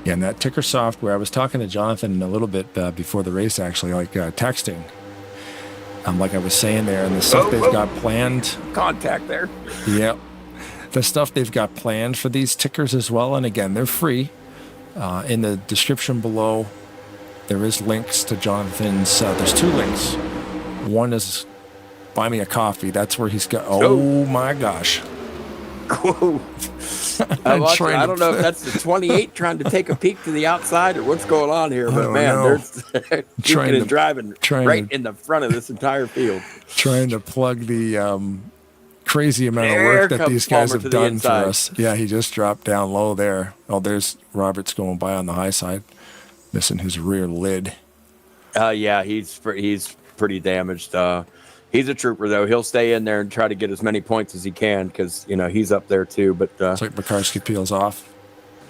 Yeah, and that ticker software, I was talking to Jonathan a little bit before the race, actually, texting. Like I was saying there, and the stuff they've got planned. Contact there. Yep. The stuff they've got planned for these tickers as well. And again, they're free. In the description below, there is links to Jonathan's. There's 2 links. One is Buy Me a Coffee. That's where he's got. Oh my gosh. Whoa. I don't know if that's the 28 trying to take a peek to the outside or what's going on here, but man, they're driving right in the front of this entire field. Trying to plug the crazy amount of work that these guys have done for us. Yeah, he just dropped down low there. Oh, there's Roberts going by on the high side, missing his rear lid. Yeah, he's pretty damaged. He's a trooper, though. He'll stay in there and try to get as many points as he can because, he's up there, too. But it's like Makarski peels off.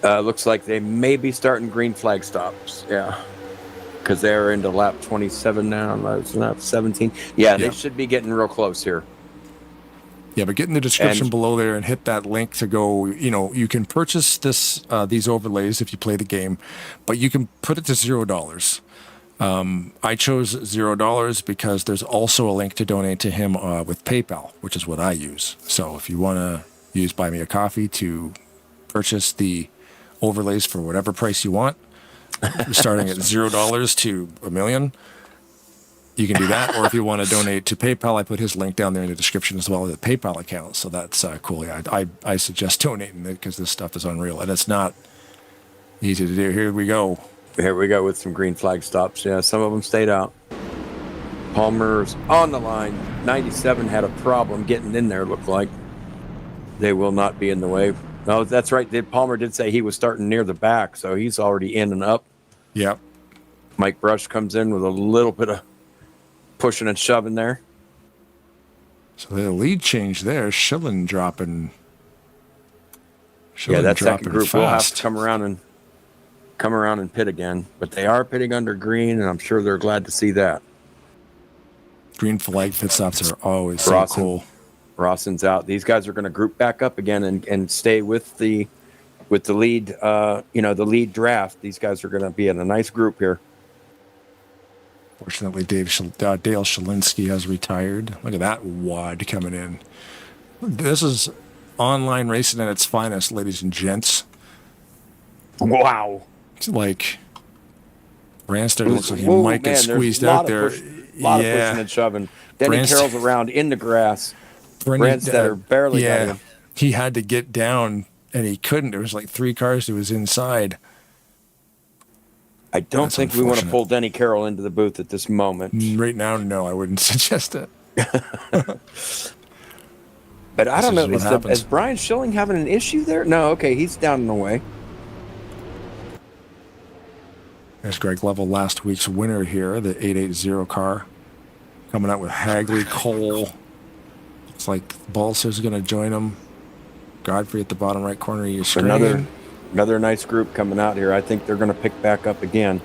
Looks like they may be starting green flag stops. Yeah. Because they're into lap 27 now. Lap 17. Yeah, they should be getting real close here. Yeah, but get in the description below there and hit that link to go. You can purchase these overlays if you play the game, but you can put it to $0. I chose $0 because there's also a link to donate to him with PayPal, which is what I use. So if you want to use Buy Me a Coffee to purchase the overlays for whatever price you want, starting at $0 to $1 million, you can do that. Or if you want to donate to PayPal, I put his link down there in the description as well as the PayPal account. So that's cool. Yeah, I suggest donating it because this stuff is unreal and it's not easy to do. Here we go. Here we go with some green flag stops. Yeah, some of them stayed out. Palmer's on the line. 97 had a problem getting in there, looked like. They will not be in the way. No, that's right. Palmer did say he was starting near the back, so he's already in and up. Yep. Mike Brush comes in with a little bit of pushing and shoving there. So the lead change there. Schilling dropping. Yeah, that second group fast. will have to come around and pit again, but they are pitting under green, and I'm sure they're glad to see that. Green flag pit stops are always so cool. Rawson's out. These guys are going to group back up again and stay with the lead. The lead draft. These guys are going to be in a nice group here. Fortunately, Dale Shalinsky has retired. Look at that wad coming in. This is online racing at its finest, ladies and gents. Wow. It's like Branstad looks like he might get squeezed out there. A lot of pushing and shoving. Denny Carroll's around in the grass. Branstad barely got him. He had to get down, and he couldn't. There was like 3 cars to his inside. I don't think we want to pull Denny Carroll into the booth at this moment. Right now, no, I wouldn't suggest it. But I don't know. Is Brian Schilling having an issue there? No, okay, he's down in the way. There's Greg Lovell, last week's winner here, the 880 car. Coming out with Hagley, Cole. Looks like Balser's going to join him. Godfrey at the bottom right corner of your screen. Another nice group coming out here. I think they're going to pick back up again.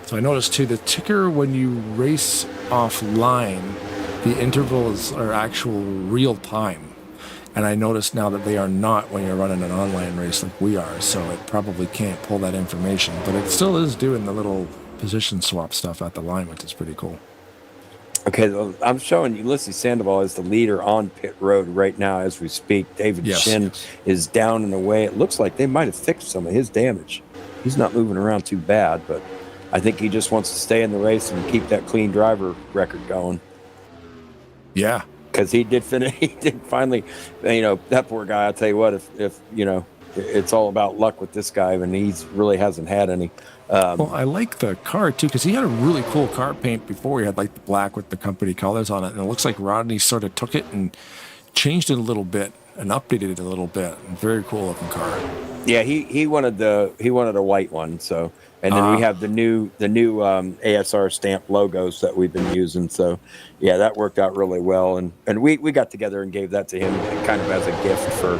So I noticed, too, the ticker when you race offline, the intervals are actual real time. And I noticed now that they are not when you're running an online race like we are, so it probably can't pull that information. But it still is doing the little position swap stuff at the line, which is pretty cool. Okay, I'm showing Ulysses Sandoval as the leader on pit road right now as we speak. David Shin is down and away. It looks like they might have fixed some of his damage. He's not moving around too bad, but I think he just wants to stay in the race and keep that clean driver record going. Yeah. Because he did finish. He did finally, that poor guy. I'll tell you what, if it's all about luck with this guy, and he really hasn't had any. Well, I like the car too, because he had a really cool car paint before. He had like the black with the company colors on it, and it looks like Rodney sort of took it and changed it a little bit and updated it a little bit. Very cool looking car. Yeah, he wanted a white one. So, and then we have the new ASR stamp logos that we've been using. So, yeah, that worked out really well, and we got together and gave that to him kind of as a gift for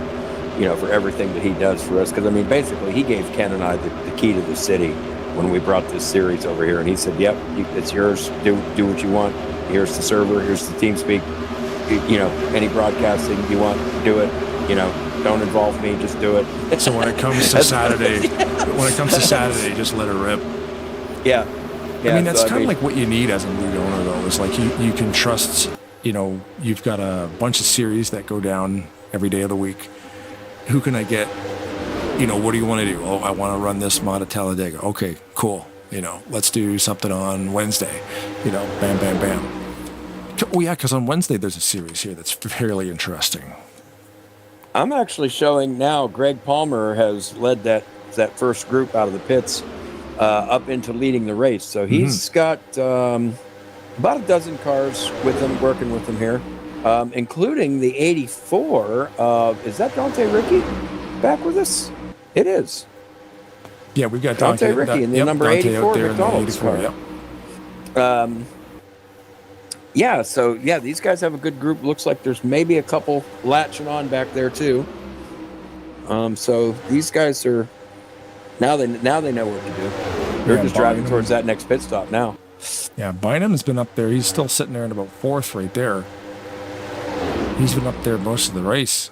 everything that he does for us. Because I mean, basically, he gave Ken and I the key to the city when we brought this series over here, and he said, "Yep, it's yours. Do what you want. Here's the server. Here's the TeamSpeak. Any broadcasting you want, do it. Don't involve me. Just do it." So when it comes to Saturday, just let it rip. Yeah. I mean, that's kind of like what you need as a league owner, though. Is like you can trust. You've got a bunch of series that go down every day of the week. Who can I get? What do you want to do? Oh, I want to run this mod at Talladega. Okay, cool. Let's do something on Wednesday. Bam, bam, bam. Oh, yeah, because on Wednesday there's a series here that's fairly interesting. I'm actually showing now Greg Palmer has led that first group out of the pits up into leading the race. So he's got about a dozen cars with him, working with him here, including the 84 of, is that Dante Ricky back with us? It is. Yeah, we've got Dante Ricky and the number Dante 84 there McDonald's in the 84, car. Yep. These guys have a good group. Looks like there's maybe a couple latching on back there too. So these guys are now they know what to do. They're just driving towards that next pit stop now. Yeah, Bynum's been up there. He's still sitting there in about fourth right there. He's been up there most of the race.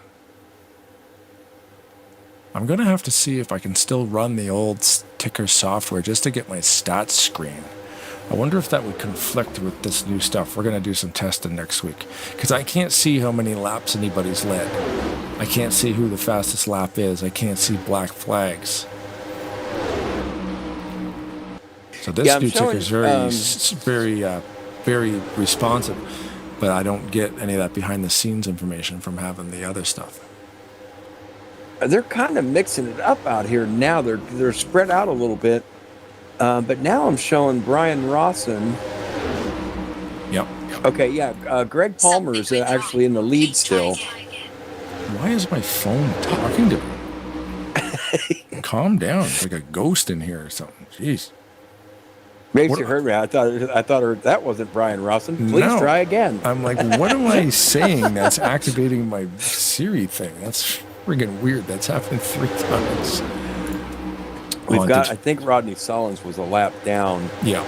I'm going to have to see if I can still run the old ticker software just to get my stats screen. I wonder if that would conflict with this new stuff. We're going to do some testing next week. Because I can't see how many laps anybody's led. I can't see who the fastest lap is. I can't see black flags. So this new ticker is very responsive. But I don't get any of that behind-the-scenes information from having the other stuff. They're kind of mixing it up out here now. They're spread out a little bit. But now I'm showing Brian Rawson. Yep. Okay, yeah. Greg Palmer is actually in the lead still. Why is my phone talking to me? Calm down. It's like a ghost in here or something. Jeez. Maybe you heard me. I thought that wasn't Brian Rawson. Please try again. I'm like, what am I saying that's activating my Siri thing? That's friggin' weird. That's happened 3 times. We've got, I think Rodney Sollins was a lap down. Yeah.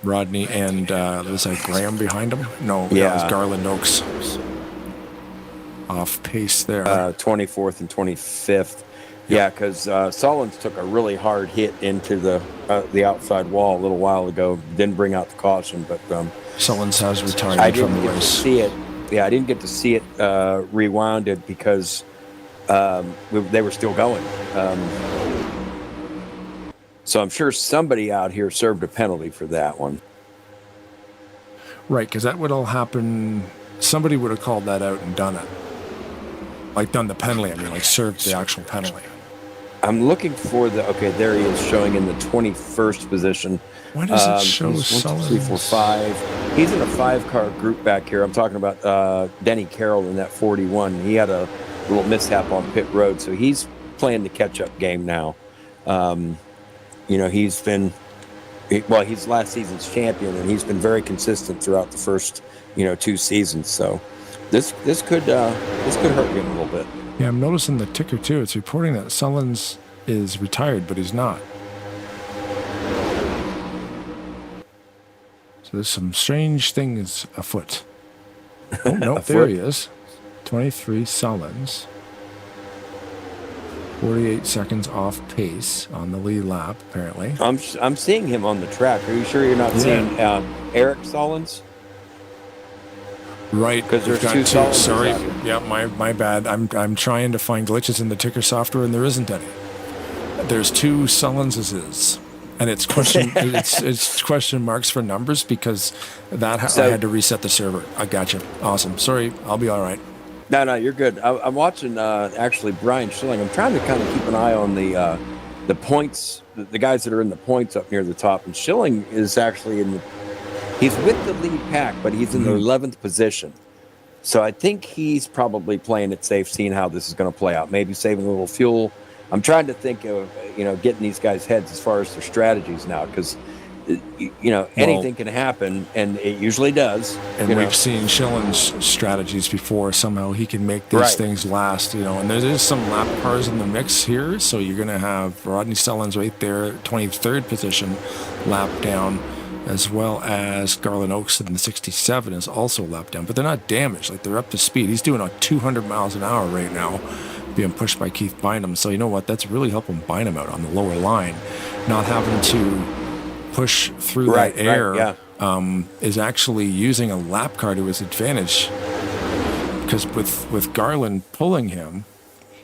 Rodney and was that Graham behind him? No, yeah. That was Garland Oaks. Off pace there. 24th and 25th. Yeah, because Sollins took a really hard hit into the outside wall a little while ago. Didn't bring out the caution, but Sollins has retired from the race. See it. Yeah, I didn't get to see it rewounded because they were still going. So I'm sure somebody out here served a penalty for that one. Right, because that would all happen. Somebody would have called that out and done it. Like done the penalty. I mean, like served the actual penalty. I'm looking for okay, there he is showing in the 21st position. Why does it show Sollins? 1, 2, 3, 4, 5. He's in a 5-car group back here. I'm talking about Denny Carroll in that 41. He had a little mishap on pit road, so he's playing the catch-up game now. He's been, he's last season's champion, and he's been very consistent throughout the first, 2 seasons. So this could hurt him a little bit. Yeah, I'm noticing the ticker too. It's reporting that Sollins is retired, but he's not. So there's some strange things afoot. Oh, no, there he is. 23 Sullins. 48 seconds off pace on the lead lap, apparently. I'm seeing him on the track. Are you sure you're not seeing Eric Solins? Right, because there's got two Solins. Sorry, yeah, my bad. I'm trying to find glitches in the ticker software, and there isn't any. There's 2 Sullinses, and it's question marks for numbers because I had to reset the server. I gotcha. Awesome. Sorry, I'll be all right. No, you're good. I'm watching actually Brian Schilling. I'm trying to kind of keep an eye on the points, the guys that are in the points up near the top. And Schilling is actually he's with the lead pack, but he's in the 11th position. So I think he's probably playing it safe, seeing how this is going to play out. Maybe saving a little fuel. I'm trying to think of getting these guys' heads as far as their strategies now, because anything can happen, and it usually does. And we've seen Schilling's strategies before. Somehow he can make these things last, and there's some lap cars in the mix here. So you're going to have Rodney Sullins right there, 23rd position, lap down, as well as Garland Oaks in the 67 is also lap down. But they're not damaged. Like, they're up to speed. He's doing 200 miles an hour right now, being pushed by Keith Bynum. So you know what? That's really helping Bynum out on the lower line, not having to push through that air. Is actually using a lap car to his advantage, because with Garland pulling him,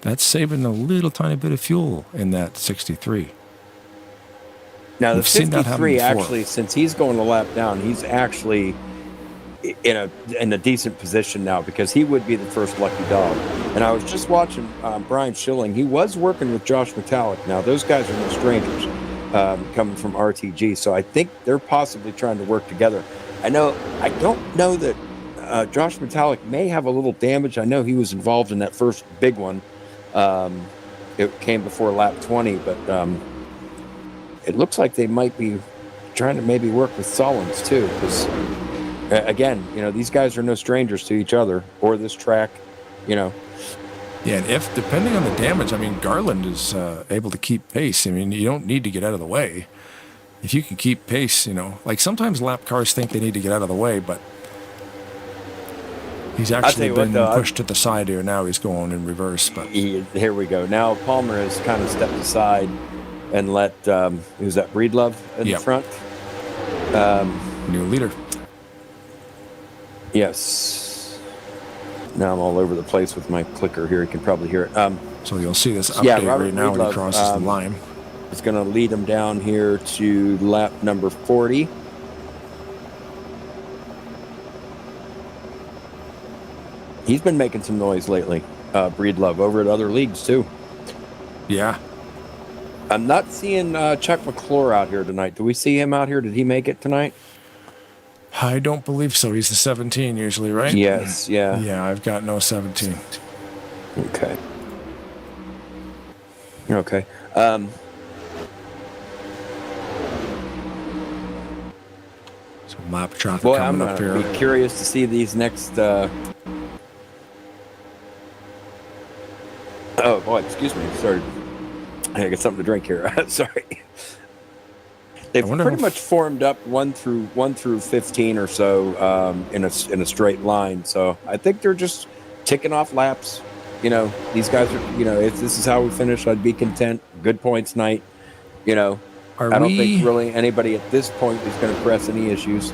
that's saving a little tiny bit of fuel in that 63. Now the 53 actually, since he's going a lap down, he's actually in a decent position now, because he would be the first lucky dog. And I was just watching Brian Schilling. He was working with Josh Metallic. Now those guys are no strangers. Coming from RTG, so I think they're possibly trying to work together. I don't know that Josh Metallic may have a little damage. I know he was involved in that first big one. It came before lap 20, but it looks like they might be trying to maybe work with Solins too, because again, these guys are no strangers to each other or this track, Yeah, and if, depending on the damage, Garland is able to keep pace. You don't need to get out of the way. If you can keep pace, like sometimes lap cars think they need to get out of the way, but he's actually been pushed to the side here. Now he's going in reverse. But here we go. Now Palmer has kind of stepped aside and let, who's that, Breedlove in the front? New leader. Yes. Now I'm all over the place with my clicker here. You can probably hear it. So you'll see this update right now when he crosses the line. It's going to lead him down here to lap number 40. He's been making some noise lately, Breedlove, over at other leagues too. Yeah. I'm not seeing Chuck McClure out here tonight. Do we see him out here? Did he make it tonight? I don't believe so. He's the 17 usually, right? Yes, yeah. Yeah, I've got no 17. Okay. So lap traffic coming up here. I'm be curious to see these next... Oh, boy, excuse me. Sorry. I got something to drink here. Sorry. They've pretty much formed up 1 through 15 or so in a straight line. So I think they're just ticking off laps. These guys are. If this is how we finish, I'd be content. Good points night. I don't think really anybody at this point is going to press any issues.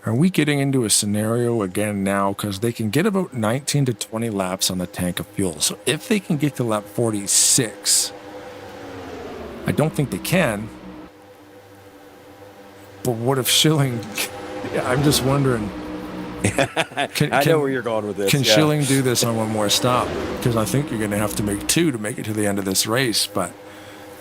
Are we getting into a scenario again now? Because they can get about 19 to 20 laps on the tank of fuel. So if they can get to lap 46, I don't think they can. But what if Schilling... I'm just wondering... I know where you're going with this. Can Schilling do this on one more stop? Because I think you're going to have to make 2 to make it to the end of this race, but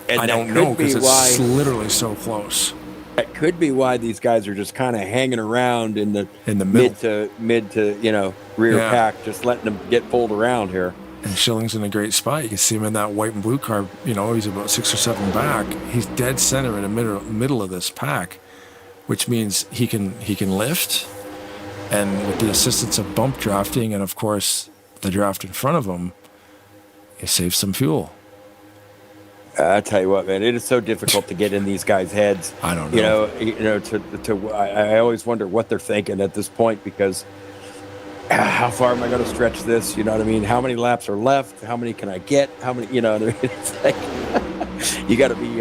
I don't know, because it's literally so close. That could be why these guys are just kind of hanging around in the mid to rear pack, just letting them get pulled around here. And Schilling's in a great spot. You can see him in that white and blue car. He's about 6 or 7 back. He's dead center in the middle of this pack, which means he can lift, and with the assistance of bump drafting and of course the draft in front of him, he saves some fuel. I tell you what, man, it is so difficult to get in these guys' heads. I don't know. I always wonder what they're thinking at this point, because I how far am I going to stretch this? You know what I mean? How many laps are left? How many can I get? How many, you know what I mean? It's like, you got to be,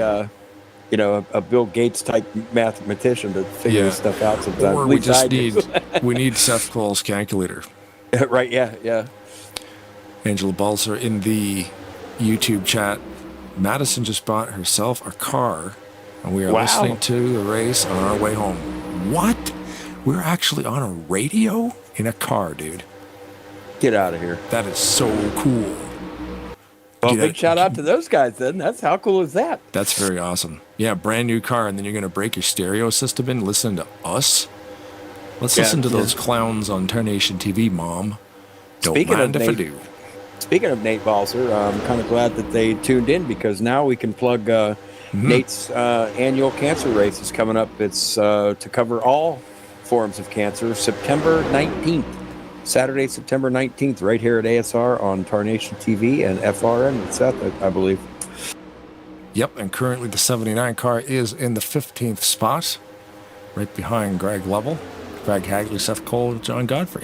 you know, a Bill Gates type mathematician to figure this stuff out sometimes. Or we just we need Seth Cole's calculator. Right, yeah. Angela Balser in the YouTube chat. Madison just bought herself a car, and we are listening to the race on our way home. What? We're actually on a radio in a car, dude. Get out of here. That is so cool. Well, big shout out to those guys then. That's how cool is that? That's very awesome. Yeah, brand new car, and then you're going to break your stereo system in, listen to us? Let's listen to those clowns on Tarnation TV, Mom. Don't mind if I do. Speaking of Nate Balser, I'm kind of glad that they tuned in because now we can plug Nate's annual cancer race is coming up. It's to cover all forms of cancer, September 19th. Saturday, September 19th, right here at ASR on Tarnation TV and FRN with Seth, I believe. Yep, and currently the 79 car is in the 15th spot, right behind Greg Lovell, Greg Hagley, Seth Cole, John Godfrey.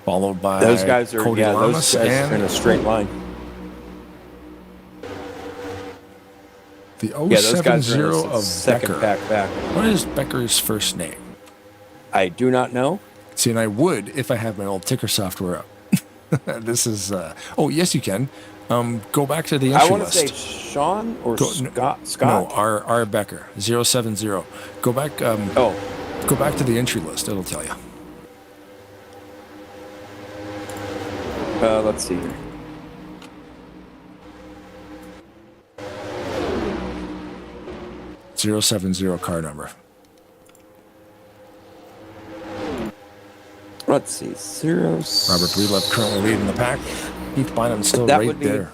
Followed by those guys are, Cody Lamas those guys are in a straight line. The 070 of second Becker. pack back. What is Becker's first name? I do not know. See, and I would if I had my old ticker software up. This is, oh, yes, you can. Go back to the entry list. I want to say Sean or Scott. No, R. Becker, 070. Go back, go back to the entry list. It'll tell you. Let's see here. .070 car number. Let's see. Robert Breedlove currently leading the pack. Heath Bynum still right there.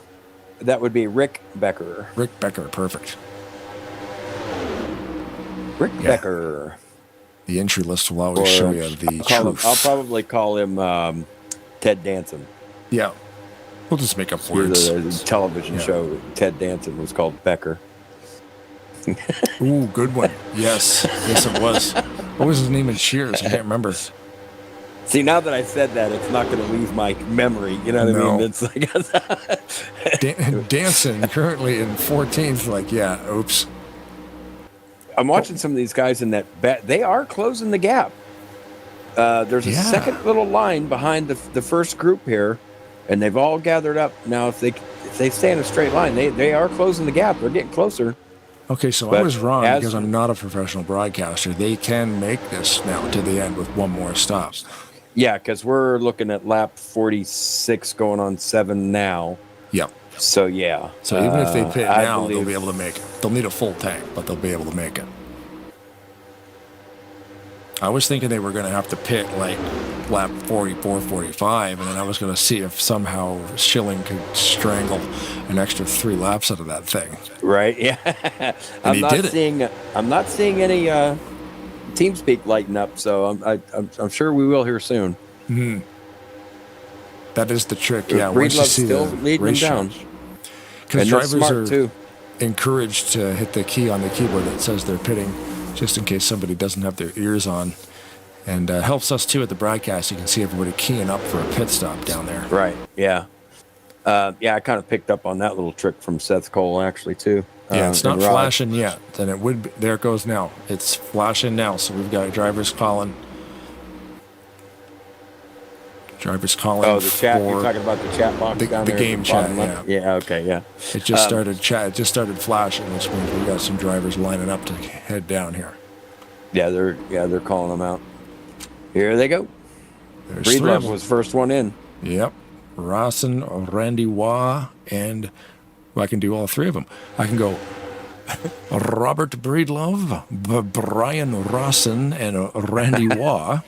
That would be Rick Becker. Rick Becker, perfect. Rick Becker. The entry list will always show you the truth. I'll probably call him Ted Danson. Yeah. We'll just make up words. The television show, Ted Danson, was called Becker. Ooh, good one. Yes. Yes, it was. What was his name in Cheers? I can't remember. See, now that I said that, it's not going to leave my memory. You know what I mean? It's like Danson currently in 14th. Like, oops. I'm watching some of these guys in that. They are closing the gap. There's a second little line behind the first group here, and they've all gathered up. Now, if they stay in a straight line, they are closing the gap. They're getting closer. Okay, so I was wrong because I'm not a professional broadcaster. They can make this now to the end with one more stop. Yeah, because we're looking at lap 46 going on 7 now. Yep. So, yeah. So even if they pit now, they'll be able to make it. They'll need a full tank, but they'll be able to make it. I was thinking they were going to have to pit like lap 44, 45, and then I was going to see if somehow Schilling could strangle an extra 3 laps out of that thing. Right, yeah. I'm not seeing any TeamSpeak lighten up, so I'm sure we will here soon. Mm-hmm. That is the trick, yeah. Once you see still leading them down. Because drivers are encouraged to hit the key on the keyboard that says they're pitting, just in case somebody doesn't have their ears on. And helps us, too, at the broadcast. You can see everybody keying up for a pit stop down there. Right, yeah. I kind of picked up on that little trick from Seth Cole, actually, too. Yeah, it's not flashing yet. Then it would be. There it goes now. It's flashing now. So we've got drivers calling. Drivers calling. Oh, the chat. You're talking about the chat box down there. The game chat, yeah. Yeah, okay, yeah. It just started chat. It just started flashing, which means we got some drivers lining up to head down here. Yeah, they're calling them out. Here they go. Breedlove was first one in. Yep. Rawson, Randy Waugh, and I can do all 3 of them. I can go Robert Breedlove, Brian Rawson, and Randy Waugh.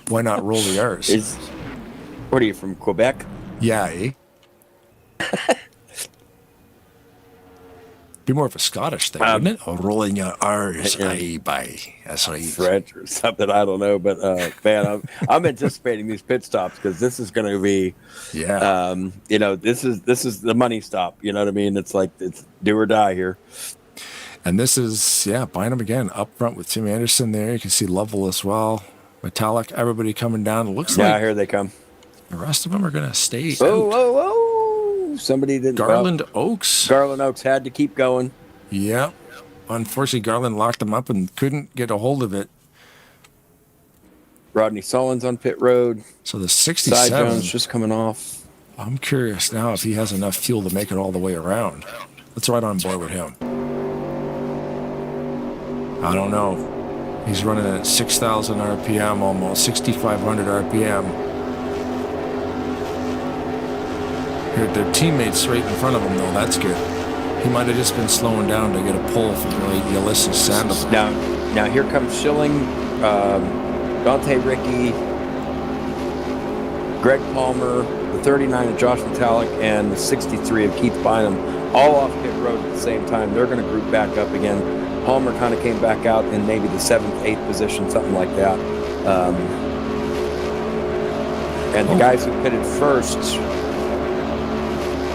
Why not roll the R's? What are you, from Quebec? Yeah, eh? Be more of a Scottish thing, wouldn't it? Rolling your R's, aye, by. That's right. French or something, I don't know. But, man, I'm anticipating these pit stops because this is going to be, this is the money stop. You know what I mean? It's like it's do or die here. And this is, Bynum again, up front with Tim Anderson there. You can see Lovell as well. Metallic, everybody coming down. It looks Yeah, like here they come. the rest of them are going to stay Oh, out. oh! Somebody didn't. Garland Oaks. Garland Oaks had to keep going. Yeah. Unfortunately, Garland locked them up and couldn't get a hold of it. Rodney Sullins on pit road. So the Cy 67, Jones just coming off. I'm curious now if he has enough fuel to make it all the way around. Let's ride on board with him. I don't know. He's running at 6,000 RPM almost, 6,500 RPM. Here, their teammates right in front of him, though. That's good. He might have just been slowing down to get a pull from Ulysses Sandoval. Now here comes Schilling, Dante Ricky, Greg Palmer, the 39 of Josh Metallic, and the 63 of Keith Bynum, all off pit road at the same time. They're going to group back up again. Palmer kind of came back out in maybe the 7th, 8th position, something like that. And the guys who pitted first,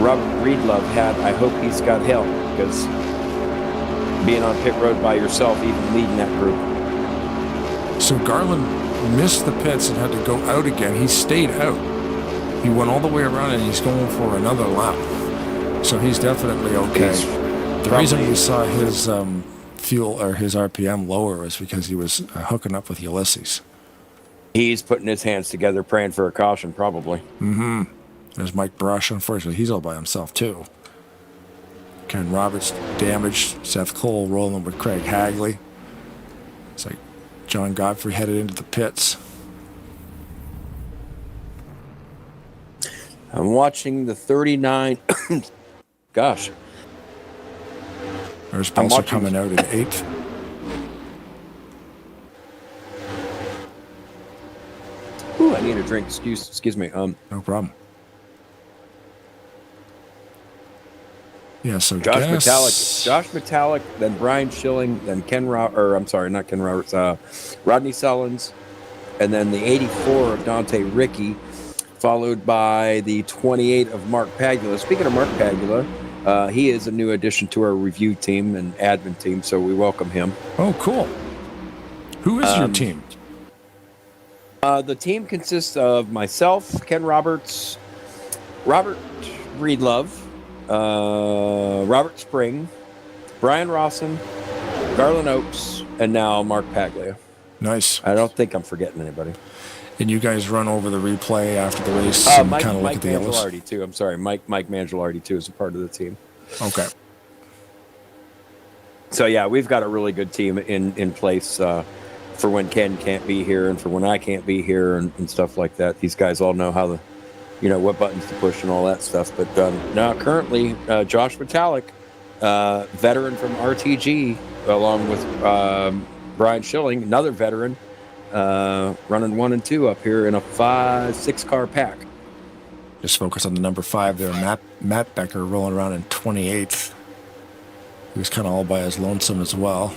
Robert Breedlove had, I hope he's got help, because being on pit road by yourself, even leading that group. So Garland missed the pits and had to go out again. He stayed out. He went all the way around and he's going for another lap. So he's definitely okay. The reason we saw his fuel or his RPM lower is because he was hooking up with Ulysses. He's putting his hands together, praying for a caution, probably. Mm-hmm. There's Mike Brush. Unfortunately, he's all by himself, too. Ken Roberts damaged. Seth Cole rolling with Craig Hagley. It's like John Godfrey headed into the pits. I'm watching the 39. Gosh. There's Spencer coming out in 8th. Ooh, I need a drink. Excuse me. No problem. Yeah, so Josh Metallic, then Brian Schilling, then Rodney Sullins, and then the 84 of Dante Ricky, followed by the 28 of Mark Pagula. Speaking of Mark Pagula, he is a new addition to our review team and admin team, so we welcome him. Oh, cool. Who is your team? The team consists of myself, Ken Roberts, Robert Breedlove, Robert Spring, Brian Rawson, Garland Oaks, and now Mark Paglia. Nice. I don't think I'm forgetting anybody. And you guys run over the replay after the race and Mike kind of look at the yellows? Mangialardi, too. I'm sorry. Mike Mangialardi, too, is a part of the team. Okay. So, yeah, we've got a really good team in place for when Ken can't be here and for when I can't be here and stuff like that. These guys all know how what buttons to push and all that stuff. But now currently, Josh Metallic, veteran from RTG, along with Brian Schilling, another veteran, running 1 and 2 up here in a 5-6 car pack. Just focus on the number 5 there. Matt Becker rolling around in 28th. He was kind of all by his lonesome as well.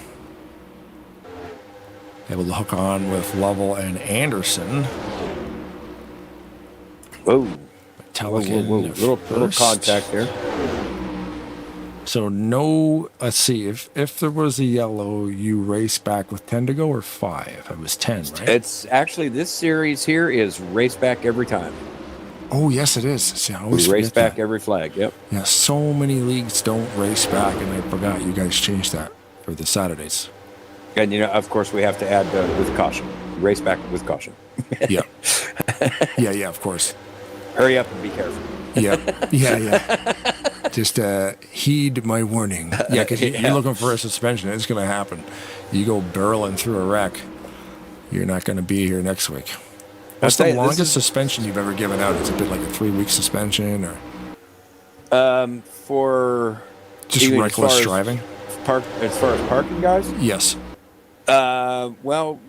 Able to hook on with Lovell and Anderson. Whoa. Whoa. Little contact there. So let's see, if there was a yellow, you race back with 10 to go or 5? It was 10, right? It's actually, this series here is race back every time. Oh, yes, it is. See, I always we race forget back that. every flag, yep. Yeah, so many leagues don't race back, and I forgot you guys changed that for the Saturdays. And, of course, we have to add with caution. Race back with caution. Yeah. yeah, of course. Hurry up and be careful. Yeah. Just heed my warning. Yeah, because you're looking for a suspension. It's going to happen. You go barreling through a wreck, you're not going to be here next week. What's the longest suspension you've ever given out? Is it been like a 3-week suspension or? For just reckless driving. As far as parking, guys? Yes. Well,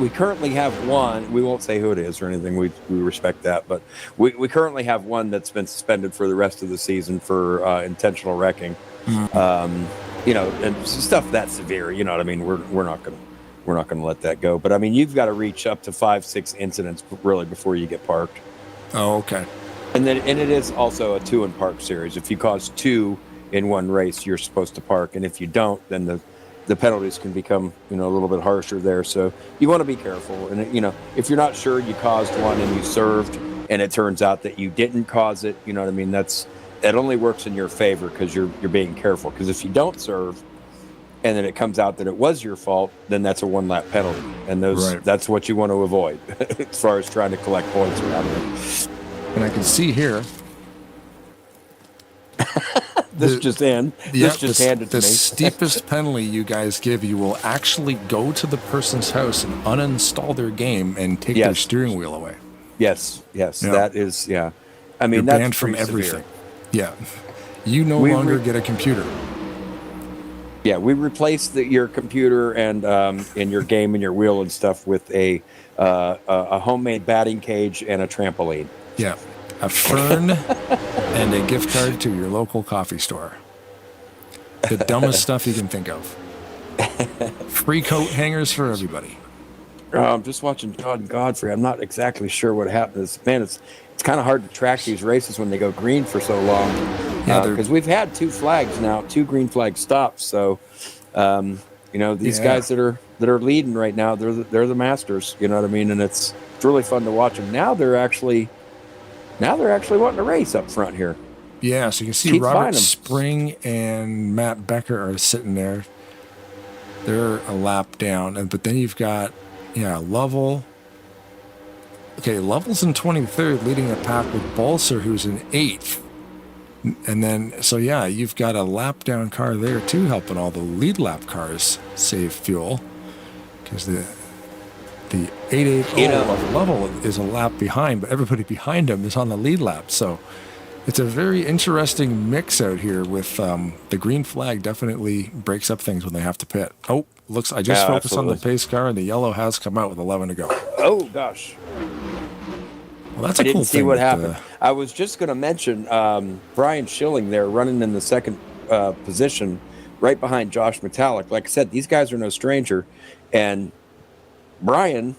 we currently have one. We won't say who it is or anything. We respect that, but we currently have one that's been suspended for the rest of the season for intentional wrecking. Mm-hmm. And stuff that severe. You know what I mean? We're not gonna let that go. But I mean, you've got to reach up to 5-6 incidents really before you get parked. Oh, okay. And it is also a 2 and park series. If you cause 2 in one race, you're supposed to park, and if you don't, then the penalties can become, a little bit harsher there. So you want to be careful. And, if you're not sure you caused one and you served and it turns out that you didn't cause it, you know what I mean? That only works in your favor because you're being careful. Because if you don't serve and then it comes out that it was your fault, then that's a 1 lap penalty. And that's what you want to avoid as far as trying to collect points around it. And I can see here. This just handed to me. The steepest penalty you guys give, you will actually go to the person's house and uninstall their game and take their steering wheel away. Yes, that is, I mean, you're that's banned from everything. Severe. Yeah, you no longer get a computer. Yeah, we replaced your computer and your game and your wheel and stuff with a homemade batting cage and a trampoline. Yeah, a fern and a gift card to your local coffee store. The dumbest stuff you can think of. Free coat hangers for everybody. I'm just watching Todd and Godfrey. I'm not exactly sure what happened. Man, it's kind of hard to track these races when they go green for so long. Yeah, because we've had 2 flags now, 2 green flag stops. So, these guys that are leading right now, they're the masters. You know what I mean? And it's really fun to watch them. Now they're actually wanting to race up front here. Yeah, so you can see Robert Spring and Matt Becker are sitting there. They're a lap down, but then you've got Lovell. Okay, Lovell's in 23rd, leading the pack with Balser, who's in 8th. And then, you've got a lap down car there too, helping all the lead lap cars save fuel, because the 880 of Lovell is a lap behind, but everybody behind him is on the lead lap. So it's a very interesting mix out here with the green flag definitely breaks up things when they have to pit. Oh, I just focused on the pace car, and the yellow has come out with 11 to go. Oh, gosh. Well, that's a cool thing. I didn't see what happened. I was just going to mention Brian Schilling there running in the second position right behind Josh Metallic. Like I said, these guys are no stranger. And Brian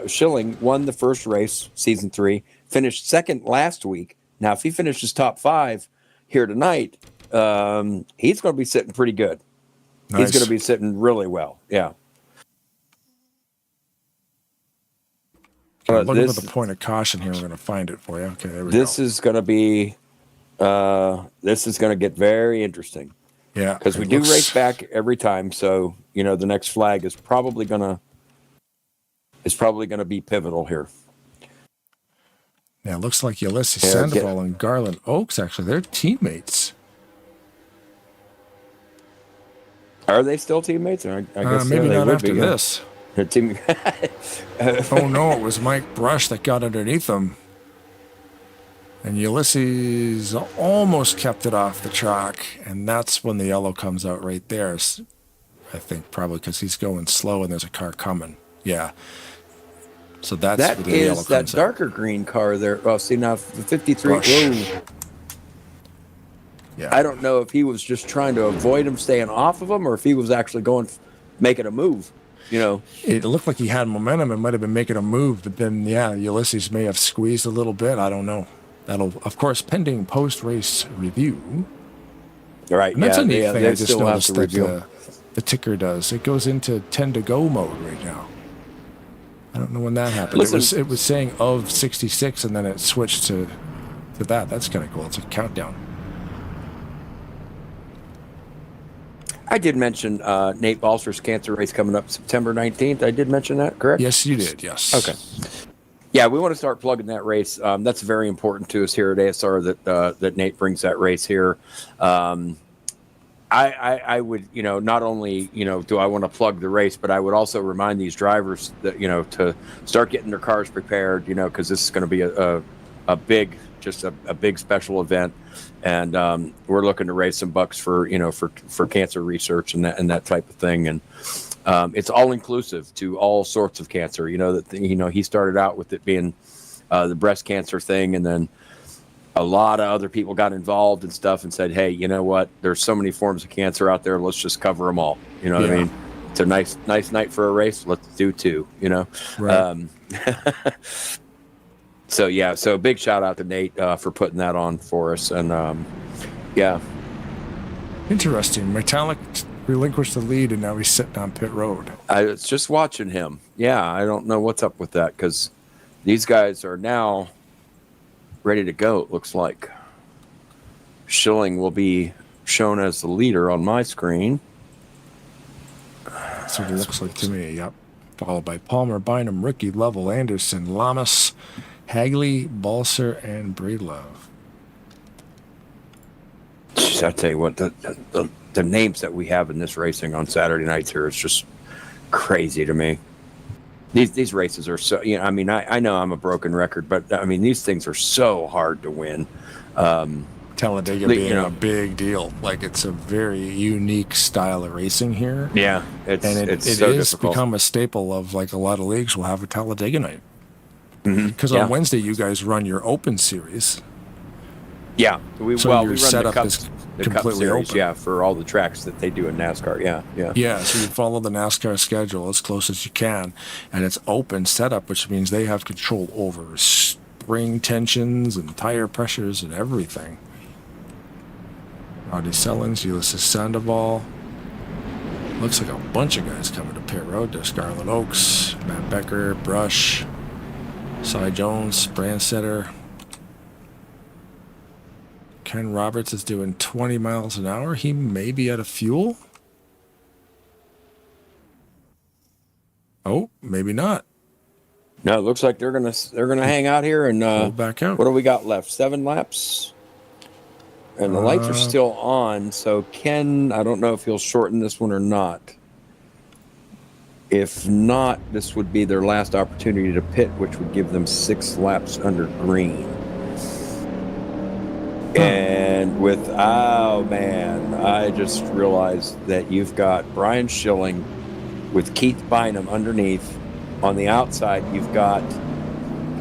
Schilling won the first race, season 3, finished second last week. Now, if he finishes top 5 here tonight, he's going to be sitting pretty good. Nice. He's going to be sitting really well. Yeah. Okay, looking for the point of caution here. We're going to find it for you. Okay, there we go. This is going to be. This is going to get very interesting. Yeah, because we do race back every time, so the next flag is probably going to be pivotal here. Yeah, it looks like Ulysses Sandoval and Garland Oaks, actually, they're teammates. Are they still teammates? I guess maybe not after this. Team. Oh, no, it was Mike Brush that got underneath them. And Ulysses almost kept it off the track, and that's when the yellow comes out right there. I think probably because he's going slow and there's a car coming. Yeah. So that's that where the yellow is that comes darker out. Green car there. Oh, see now the 53. Whoa. Yeah. I don't know if he was just trying to avoid him staying off of him, or if he was actually making a move. It looked like he had momentum and might have been making a move, but then Ulysses may have squeezed a little bit. I don't know. That'll, of course, pending post-race review. Right. And that's a neat thing. I just still noticed have to that the ticker does. It goes into 10 to go mode right now. I don't know when that happened. Listen, it was saying of 66, and then it switched to that. That's kind of cool. It's a countdown. I did mention Nate Balser's cancer race coming up September 19th. I did mention that, correct? Yes, you did. Yes. Okay. Yeah, we want to start plugging that race. That's very important to us here at ASR that Nate brings that race here. I would, not only, do I want to plug the race, but I would also remind these drivers that, to start getting their cars prepared, because this is going to be a big special event. And we're looking to raise some bucks for cancer research and that type of thing. And it's all inclusive to all sorts of cancer. He started out with it being the breast cancer thing, and then a lot of other people got involved and stuff and said, hey, you know what? There's so many forms of cancer out there. Let's just cover them all. You know what I mean? It's a nice night for a race. Let's do 2, Right. So a big shout out to Nate for putting that on for us. And Interesting. Metallic relinquished the lead, and now he's sitting on pit road. I was just watching him. Yeah, I don't know what's up with that because these guys are now ready to go, it looks like. Schilling will be shown as the leader on my screen. That's what it looks like to me, yep. Followed by Palmer, Bynum, Ricky, Lovell, Anderson, Lamas, Hagley, Balser, and Breedlove. Jeez, I tell you what, the names that we have in this racing on Saturday nights here is just crazy to me. These races are so, I mean, I know I'm a broken record, but I mean, these things are so hard to win. Talladega being a big deal. Like, it's a very unique style of racing here. Yeah, it is difficult. Become a staple of, like, a lot of leagues will have a Talladega night. Because on Wednesday you guys run your Open Series. Yeah, we So run your the setup Cup, is the Cup completely Series, open. yeah, for all the tracks that they do in NASCAR. Yeah. Yeah, so you follow the NASCAR schedule as close as you can, and it's open setup, which means they have control over spring tensions and tire pressures and everything. Rodney Sellens, Ulysses Sandoval. Looks like a bunch of guys coming to pit road. There's Scarlett Oaks, Matt Becker, Brush, Cy Jones, Brandsetter. Ken Roberts is doing 20 miles an hour. He may be out of fuel. Oh, maybe not. No, it looks like they're gonna hang out here and Pull back out. What do we got left? 7 laps, and the lights are still on. So Ken, I don't know if he'll shorten this one or not. If not, this would be their last opportunity to pit, which would give them 6 laps under green. And I just realized that you've got Brian Schilling with Keith Bynum underneath. On the outside, you've got,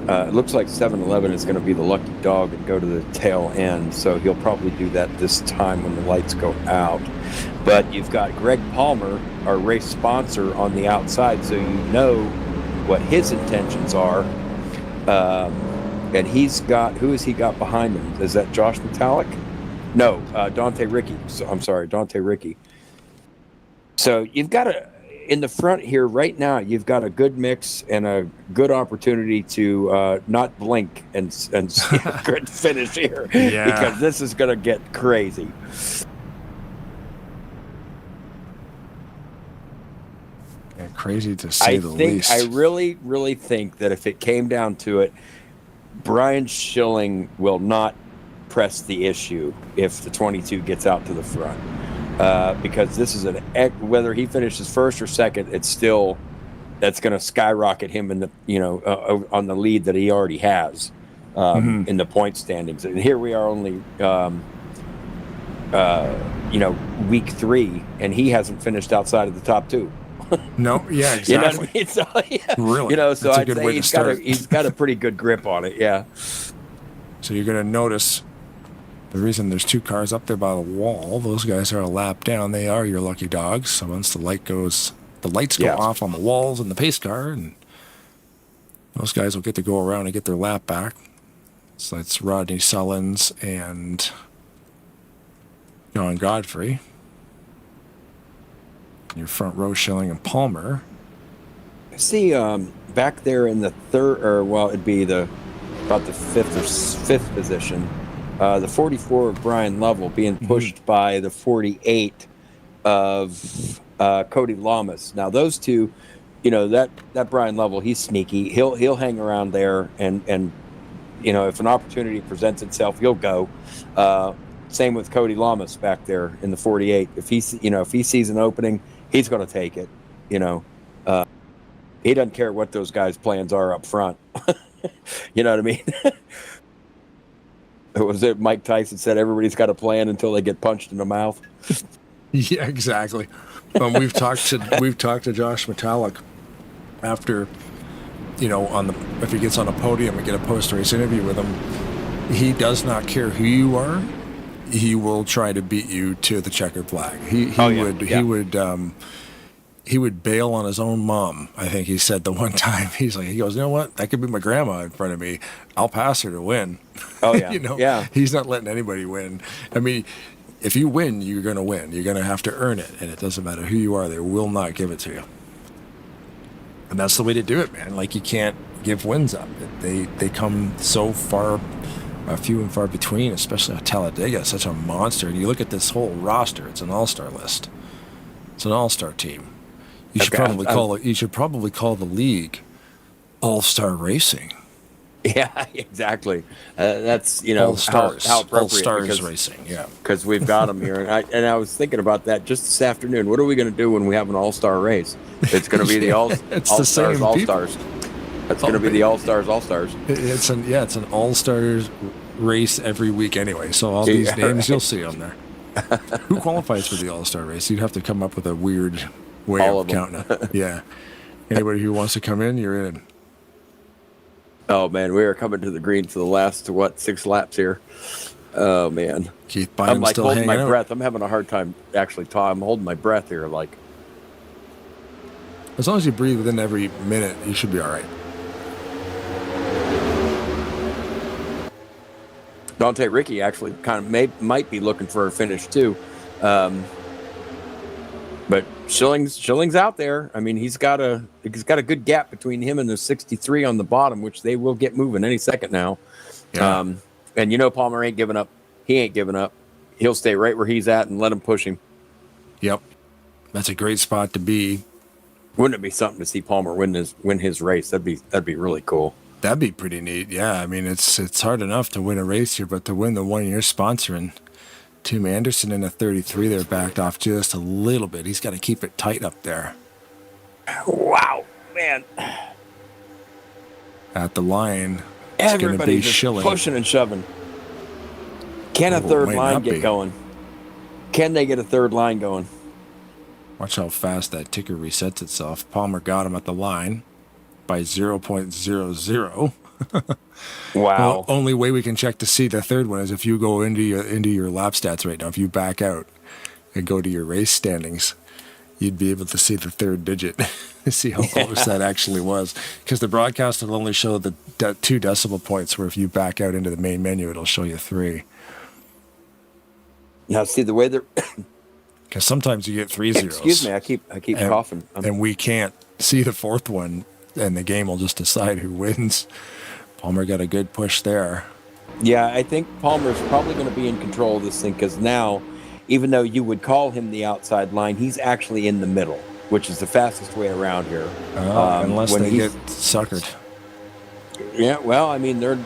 it looks like 7-Eleven is going to be the lucky dog and go to the tail end. So he'll probably do that this time when the lights go out. But you've got Greg Palmer, our race sponsor, on the outside, so you know what his intentions are. And he's got, who has he got behind him? Is that Josh Metallic? No, Dante Ricky. I'm sorry, Dante Ricky. So you've got in the front here right now, you've got a good mix and a good opportunity to not blink and see a good finish here. Yeah. Because this is going to get crazy. Yeah, crazy to say the least. I really, really think that if it came down to it, Brian Schilling will not press the issue if the 22 gets out to the front. Because this is whether he finishes first or second, it's still, that's going to skyrocket him in the, on the lead that he already has in the point standings. And here we are only, week 3, and he hasn't finished outside of the top 2. No, yeah, exactly. You know what I mean? So, yeah. Really? So That's a I'd good say way to start. he's got a pretty good grip on it, yeah. So you're going to notice the reason there's 2 cars up there by the wall, those guys are a lap down. They are your lucky dogs. So once the lights go off on the walls in the pace car, and those guys will get to go around and get their lap back. So that's Rodney Sullins and John Godfrey. Your front row, Schilling and Palmer. I see back there in the third, it'd be about the fifth position. The 44 of Brian Lovell being pushed by the 48 of Cody Lamas. Now those two, that Brian Lovell, he's sneaky. He'll hang around there, and if an opportunity presents itself, he'll go. Same with Cody Lamas back there in the 48. If he sees an opening, he's going to take it. He doesn't care what those guys' plans are up front. You know what I mean? Was it Mike Tyson said everybody's got a plan until they get punched in the mouth? Yeah, exactly. We've talked to Josh Metallic after, if he gets on a podium and get a post-race interview with him. He does not care who you are. He will try to beat you to the checkered flag. He would bail on his own mom. I think he said the one time, he goes, you know what? That could be my grandma in front of me. I'll pass her to win. Oh yeah. He's not letting anybody win. I mean, if you win, you're going to win. You're going to have to earn it, and it doesn't matter who you are. They will not give it to you. And that's the way to do it, man. Like, you can't give wins up. They come so far, few and far between, especially at Talladega, such a monster. And you look at this whole roster, it's an all-star list. It's an all-star team. You should probably call the league All-Star Racing. Yeah, exactly. That's, you know, All-Stars. how appropriate. All-Stars Racing, yeah. Because we've got them here. And I was thinking about that just this afternoon. What are we going to do when we have an all-star race? It's going to be the all-stars, all-stars. That's going to be the all-stars, all-stars. It's an all-stars race every week anyway. So all these names, you'll see them there. Who qualifies for the all-star race? You'd have to come up with a weird way of counting it. Yeah. Anybody who wants to come in, you're in. Oh, man, we are coming to the green for the last, 6 laps here. Oh, man. Keith Bynum I'm like still holding hanging my out. breath. I'm having a hard time, actually, Tom. I'm holding my breath here. Like, As long as you breathe within every minute, you should be all right. Dante Ricky actually kind of might be looking for a finish, too. But Schilling's out there. I mean, he's got a good gap between him and the 63 on the bottom, which they will get moving any second now. Yeah. And you know Palmer ain't giving up. He ain't giving up. He'll stay right where he's at and let him push him. Yep. That's a great spot to be. Wouldn't it be something to see Palmer win his race? That'd be really cool. That'd be pretty neat. Yeah. I mean, it's hard enough to win a race here, but to win the one you're sponsoring. Tim Anderson in a 33 there, backed off just a little bit. He's got to keep it tight up there. Wow, man. At the line, it's going to be Everybody's just Schilling. pushing and shoving. Can a third might line not get be. going? Can they get a third line going? Watch how fast that ticker resets itself. Palmer got him at the line by 0.00. Wow. Well, only way we can check to see the third one is if you go into your lap stats right now. If you back out and go to your race standings, you'd be able to see the third digit, see how close that actually was. Because the broadcast will only show the 2 decimal points, where if you back out into the main menu, it'll show you 3. Now, see the way they're. Because sometimes you get 3 zeros. Excuse me, I keep coughing. And we can't see the fourth one, and the game will just decide who wins. Palmer got a good push there. Yeah, I think Palmer's probably going to be in control of this thing, because now, even though you would call him the outside line, he's actually in the middle, which is the fastest way around here. Unless when they get suckered. Yeah, well, I mean, they're.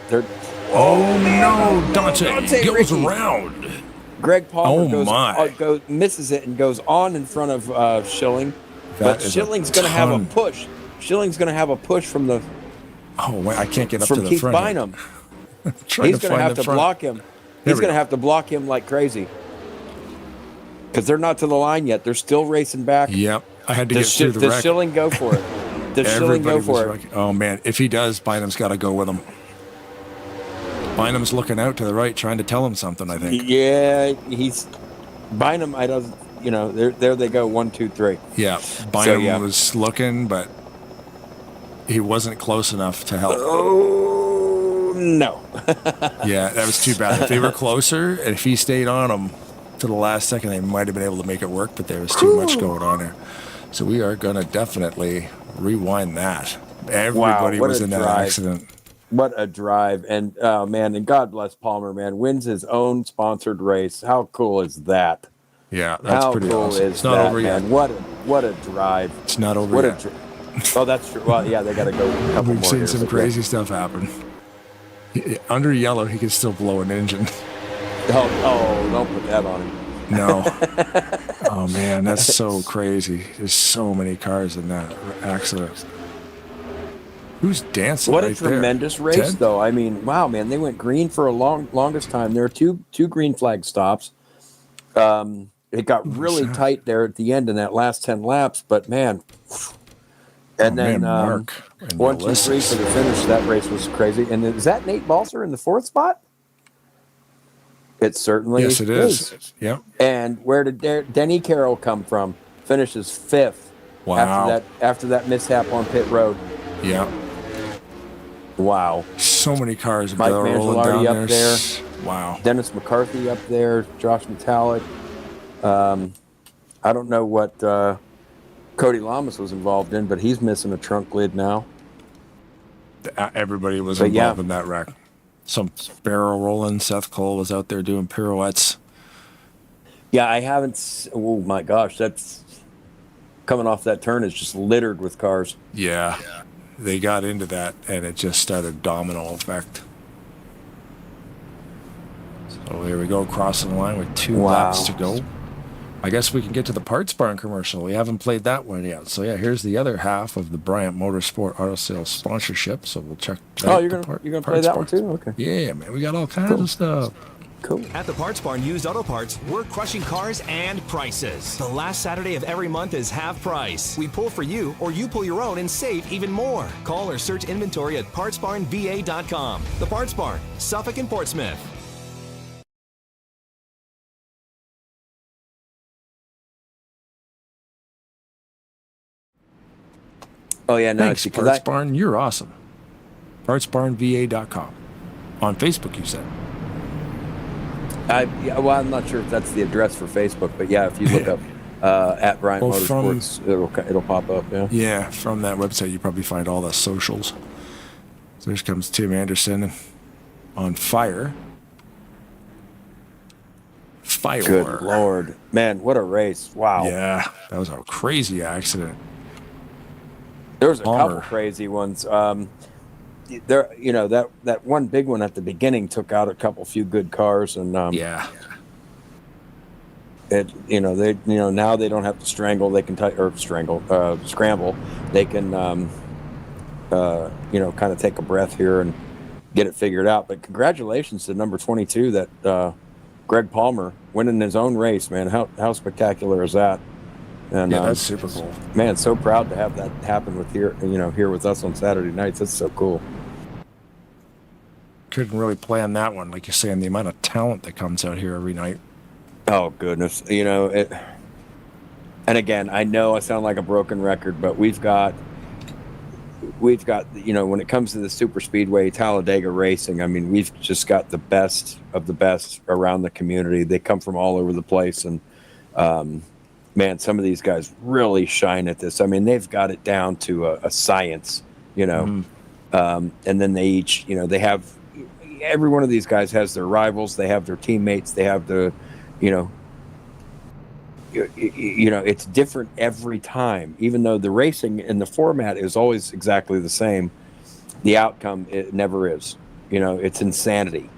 Oh no, Dante goes Ricky. around. Greg Palmer Oh, my. misses it and goes on in front of Schilling, That but is Schilling's a going to have a ton. push. Schilling's going to have a push from Oh, wait, I can't get up to from the Keith front. Bynum. Trying He's going to find have the to front. block him. There He's we going to go. have to block him like crazy, because they're not to the line yet. They're still racing back. Yep, I had to get through the Does wreck. Schilling go for it? Does Schilling go Everybody for was it? wrecking. Oh man, if he does, Bynum's got to go with him. Bynum's looking out to the right, trying to tell him something. I think. Yeah, he's Bynum. I don't. You know, there they go. 1, 2, 3. Yeah, Bynum yeah. was looking, but he wasn't close enough to help. Oh no. Yeah, that was too bad. If they were closer, and if he stayed on him to the last second, they might have been able to make it work, but there was too much going on there. So we are going to definitely rewind that. Everybody what was a in that drive. accident. What a drive. And man, and God bless Palmer, man, wins his own sponsored race. How cool is that? Yeah, that's How pretty cool awesome. is It's not that, over man? yet. What a drive. It's not over What yet. Oh, that's true. Well, yeah, they got to go a couple We've more seen years, some but crazy stuff happen. Under yellow, he could still blow an engine. Oh, don't put that on him. No. Oh, man, that's so crazy. There's so many cars in that accident. Who's dancing What right a tremendous there? race, Ted? though. I mean, wow, man, they went green for a longest time. There were two green flag stops. It got really tight there at the end in that last 10 laps, but man. And Oh, then man, Mark and 1, 2, 3 Ulysses. for the finish. That race was crazy. And is that Nate Balser in the 4th spot? It certainly Yes, it is. Yep. And where did Denny Carroll come from? Finishes 5th. Wow. After that mishap on pit road. Yeah. Wow. So many cars Mike rolling Mangialardi down up there. Wow. Dennis McCarthy up there, Josh Metallic. I don't know what Cody Lamas was involved in, but he's missing a trunk lid now. Everybody was But involved yeah. in that wreck. Some barrel rolling. Seth Cole was out there doing pirouettes. Yeah, I haven't. Oh my gosh, that's coming off that turn is just littered with cars. Yeah. They got into that, and it just started domino effect. So here we go, crossing the line with 2 laps to go. I guess we can get to the Parts Barn commercial. We haven't played that one yet. So yeah, here's the other half of the Bryant Motorsport Auto Sales sponsorship. So we'll check. Oh, you're gonna play that one too? Okay. Yeah, man, we got all kinds of stuff. Cool. At the Parts Barn Used Auto Parts, we're crushing cars and prices. The last Saturday of every month is half price. We pull for you, or you pull your own and save even more. Call or search inventory at partsbarnva.com. The Parts Barn, Suffolk and Portsmouth. Oh yeah, no, Thanks, Parts Barn. You're awesome. Partsbarnva.com. On Facebook, you said. Well, I'm not sure if that's the address for Facebook, but yeah, if you look up at Bryant Motorsports, it'll pop up. Yeah. Yeah, from that website, you probably find all the socials. So here comes Tim Anderson on fire. Fire. Good Lord, man, what a race! Wow. Yeah, that was a crazy accident. There was a couple crazy ones. There, that one big one at the beginning took out a few good cars, and yeah. Now they don't have to strangle. They can scramble. They can, kind of take a breath here and get it figured out. But congratulations to number 22, that Greg Palmer winning his own race, man. How spectacular is that? And yeah, that's super cool. Man, so proud to have that happen here with us on Saturday nights. That's so cool. Couldn't really plan that one, like you're saying, the amount of talent that comes out here every night. Oh goodness, it. And again, I know I sound like a broken record, but we've got, when it comes to the super speedway Talladega racing, I mean, we've just got the best of the best around the community. They come from all over the place, and man, some of these guys really shine at this. I mean, they've got it down to a science, and then they each, they have, every one of these guys has their rivals. They have their teammates. They have it's different every time. Even though the racing and the format is always exactly the same, the outcome, it never is. It's insanity.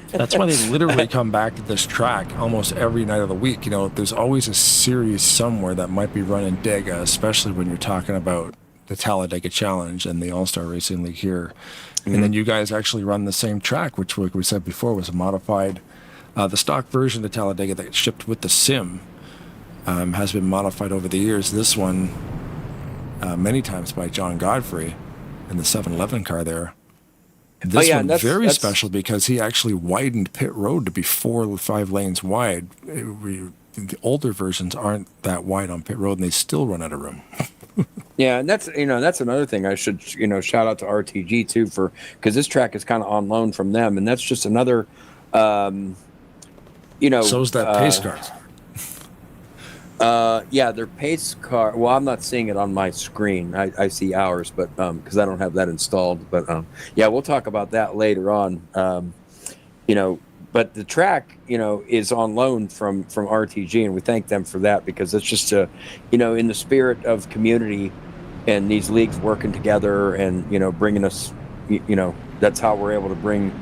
That's why they literally come back to this track almost every night of the week. There's always a series somewhere that might be running Dega, especially when you're talking about the Talladega Challenge and the All-Star Racing League here. Mm-hmm. And then you guys actually run the same track, which, like we said before, was a modified. The stock version of the Talladega that shipped with the sim has been modified over the years. This one, many times by John Godfrey in the 711 car there. This one very special because he actually widened pit road to be 4 or 5 lanes wide. The older versions aren't that wide on pit road, and they still run out of room. Yeah, and that's another thing I should shout out to RTG too, because this track is kind of on loan from them, and that's just another So's that pace car. Yeah, their pace car. Well, I'm not seeing it on my screen. I see ours, but because I don't have that installed. But yeah, we'll talk about that later on. But the track, is on loan from RTG, and we thank them for that, because it's just in the spirit of community and these leagues working together, and bringing us, that's how we're able to bring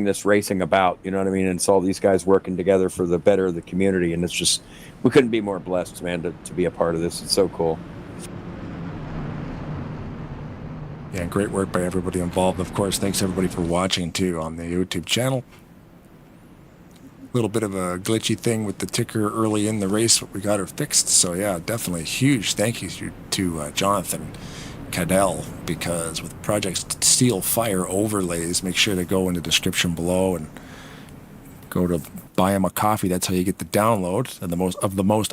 this racing about. You know what I mean? And it's all these guys working together for the better of the community, and it's just, we couldn't be more blessed, man, to be a part of this. It's so cool. Yeah, great work by everybody involved. Of course, thanks everybody for watching too on the YouTube channel. Little bit of a glitchy thing with the ticker early in the race, but we got her fixed. So yeah, definitely a huge thank you to Jonathan Cadell, because with Project Steel Fire overlays, make sure to go in the description below and go to buy him a coffee. That's how you get the download and the most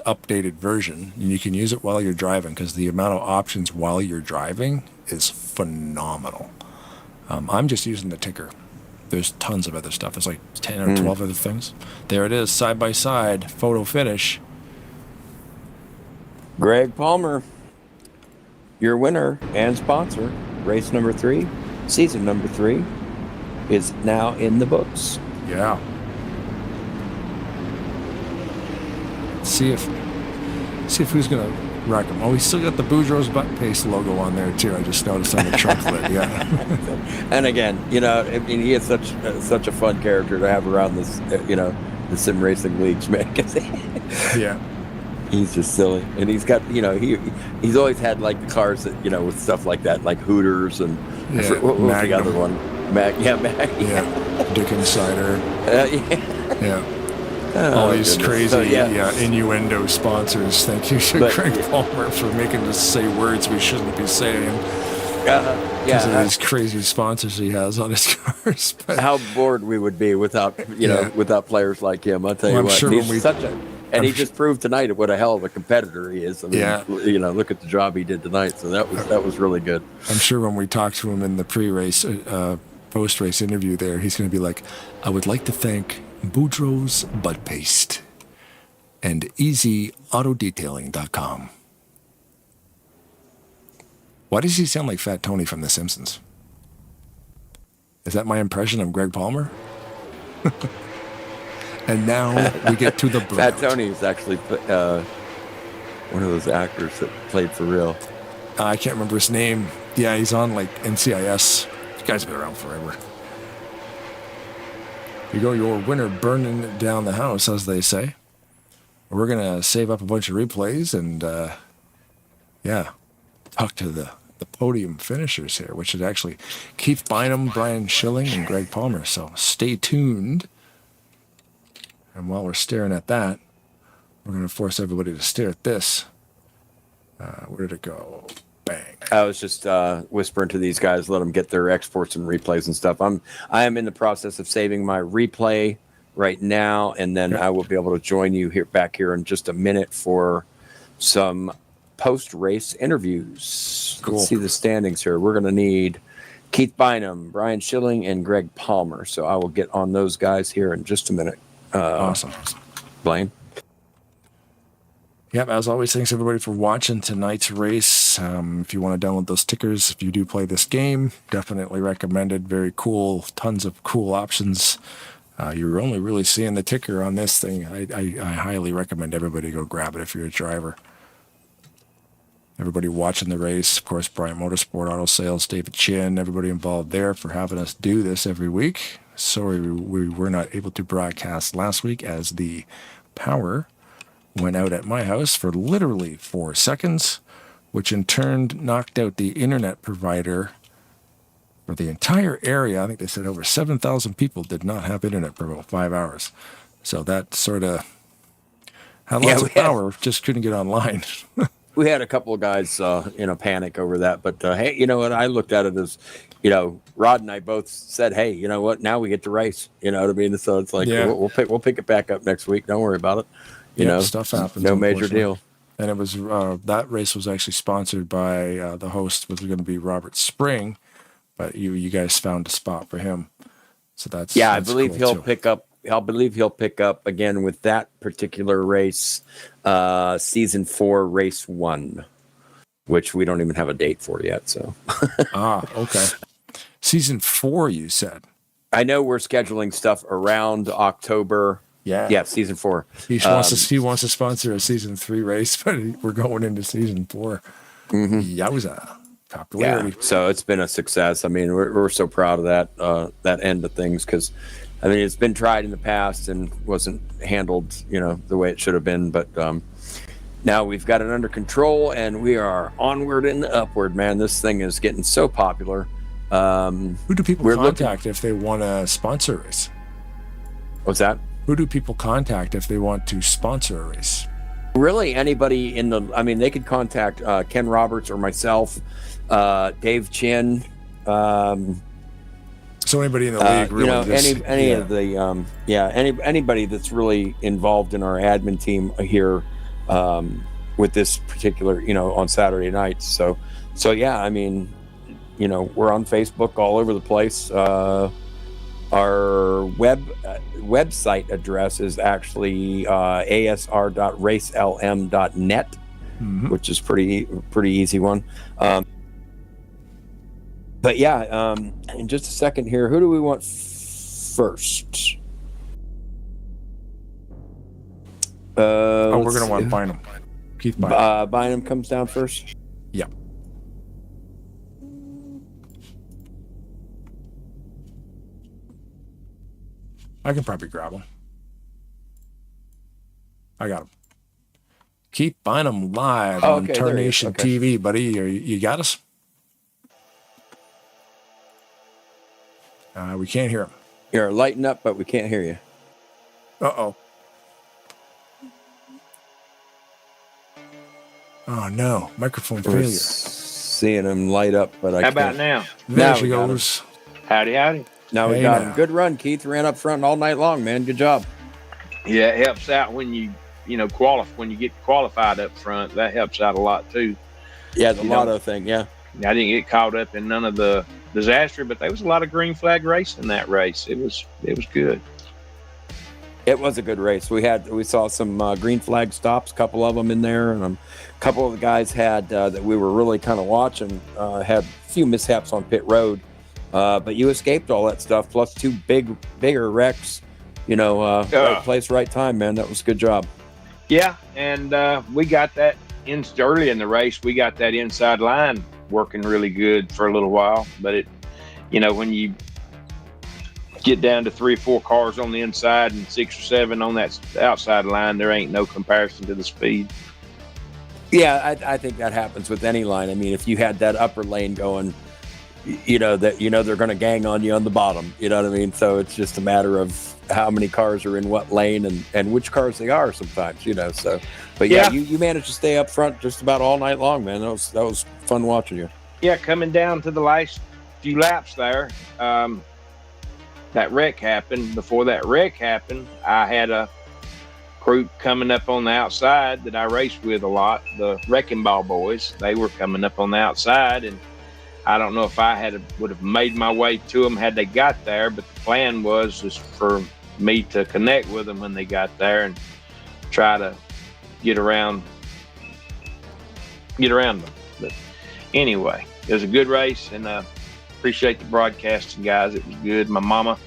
updated version. And you can use it while you're driving, because the amount of options while you're driving is phenomenal. I'm just using the ticker. there's tons of other stuff. There's like 10 or 12 other things. There it is, side by side, photo finish. Greg Palmer, your winner and sponsor, race number 3, season number 3, is now in the books. Yeah. See if who's gonna wreck him. Oh, he's still got the Boudreaux's butt paste logo on there too. I just noticed on the trunk lid. Yeah. And again, I mean, he is such a fun character to have around this, the sim racing leagues, man. 'Cause Yeah. he's just silly, and he's got, he's always had like the cars that, with stuff like that, like Hooters and what was the other one? Mag. Yeah. Dick Insider. Yeah. Yeah. All these goodness. crazy So, yeah. innuendo sponsors. Thank you to Greg Palmer for making us say words we shouldn't be saying. Because of these crazy sponsors he has on his cars. But how bored we would be without, without players like him. I'll tell you what. Sure He's he just proved tonight what a hell of a competitor he is. I mean, look at the job he did tonight. So that was really good. I'm sure when we talk to him in the pre-race, post-race interview there, he's going to be like, I would like to thank Boudreaux's Butt Paste and EasyAutoDetailing.com. Why does he sound like Fat Tony from The Simpsons? Is that my impression of Greg Palmer? And now we get to the Fat Tony is actually one of those actors that played for real. I can't remember his name. Yeah, he's on like NCIS. This guy's been around forever. You go, your winner burning down the house, as they say. We're going to save up a bunch of replays and, talk to the podium finishers here, which is actually Keith Bynum, Brian Schilling, and Greg Palmer. So stay tuned. And while we're staring at that, we're going to force everybody to stare at this. Where did it go? Bang. I was just whispering to these guys, let them get their exports and replays and stuff. I am in the process of saving my replay right now, and then I will be able to join you back here in just a minute for some post-race interviews. Cool. Let's see the standings here. We're going to need Keith Bynum, Brian Schilling, and Greg Palmer. So I will get on those guys here in just a minute. Awesome. Blaine? Yep, as always, thanks everybody for watching tonight's race. If you want to download those tickers, if you do play this game, definitely recommended. Very cool, tons of cool options. You're only really seeing the ticker on this thing. I highly recommend everybody go grab it if you're a driver. Everybody watching the race, of course, Bryant Motorsport, Auto Sales, David Chin, everybody involved there for having us do this every week. Sorry we were not able to broadcast last week as the power went out at my house for literally 4 seconds, which in turn knocked out the internet provider for the entire area. I think they said over 7,000 people did not have internet for about 5 hours. So that sort of had lots of power, just couldn't get online. We had a couple of guys in a panic over that, but hey, you know what? I looked at it as, Rod and I both said, hey, you know what? Now we get to race. You know what I mean? So it's like we'll pick it back up next week. Don't worry about it. You know, stuff happens. No major deal. And it was that race was actually sponsored by the host was going to be Robert Spring, but you guys found a spot for him. So that's I believe cool he'll too. pick up. I believe he'll pick up again with that particular race, season 4, race 1, which we don't even have a date for yet. So, okay. Season 4, you said. I know we're scheduling stuff around October. Yeah, season 4. He wants to sponsor a season 3 race, but we're going into season 4. Mm-hmm. Yowza. Popularity. Yeah, so it's been a success. I mean, we're so proud of that end of things because, I mean, it's been tried in the past and wasn't handled, the way it should have been. But now we've got it under control and we are onward and upward, man. This thing is getting so popular. Who do people contact if they want to sponsor a race? What's that? Who do people contact if they want to sponsor a race? Really, anybody they could contact Ken Roberts or myself, Dave Chin. So anybody in the league, really, anybody that's really involved in our admin team here with this particular, on Saturday nights. So yeah, I mean, we're on Facebook all over the place. website address is actually asr.racelm.net, which is pretty easy one. But yeah, in just a second here, who do we want first? We're going to want Bynum. Keith Bynum. Bynum comes down first? Yeah. I can probably grab him. I got him. Keith Bynum live on Tarnation TV, buddy. You got us? We can't hear him. You're lighting up, but we can't hear you. Uh-oh. Oh, no. Microphone failure. Seeing him light up, but I can't. How about now? There she goes. Howdy, howdy. Now we got him. Good run, Keith. Ran up front all night long, man. Good job. Yeah, it helps out when you when you get qualified up front. That helps out a lot too. Yeah, the lotto thing. Yeah. I didn't get caught up in none of the disaster, but there was a lot of green flag racing in that race. It was good. It was a good race. We saw some green flag stops, a couple of them in there, and a couple of the guys had that we were really kind of watching had a few mishaps on pit road, but you escaped all that stuff. Plus two bigger wrecks. Right place, right time, man. That was a good job. Yeah, and we got that in early in the race. We got that inside line working really good for a little while, but it, when you get down to 3 or 4 cars on the inside and 6 or 7 on that outside line, there ain't no comparison to the speed. Yeah, I think that happens with any line. I mean, if you had that upper lane going, they're going to gang on you on the bottom. You know what I mean? So it's just a matter of how many cars are in what lane and which cars they are sometimes. So. But yeah, you managed to stay up front just about all night long, man. That was fun watching you. Yeah, coming down to the last few laps there. That wreck happened. Before that wreck happened, I had a crew coming up on the outside that I raced with a lot, the Wrecking Ball boys. They were coming up on the outside, and I don't know if I would have made my way to them had they got there, but the plan was for me to connect with them when they got there and try to get around them. But anyway, it was a good race, and appreciate the broadcasting, guys. It was good. My mama,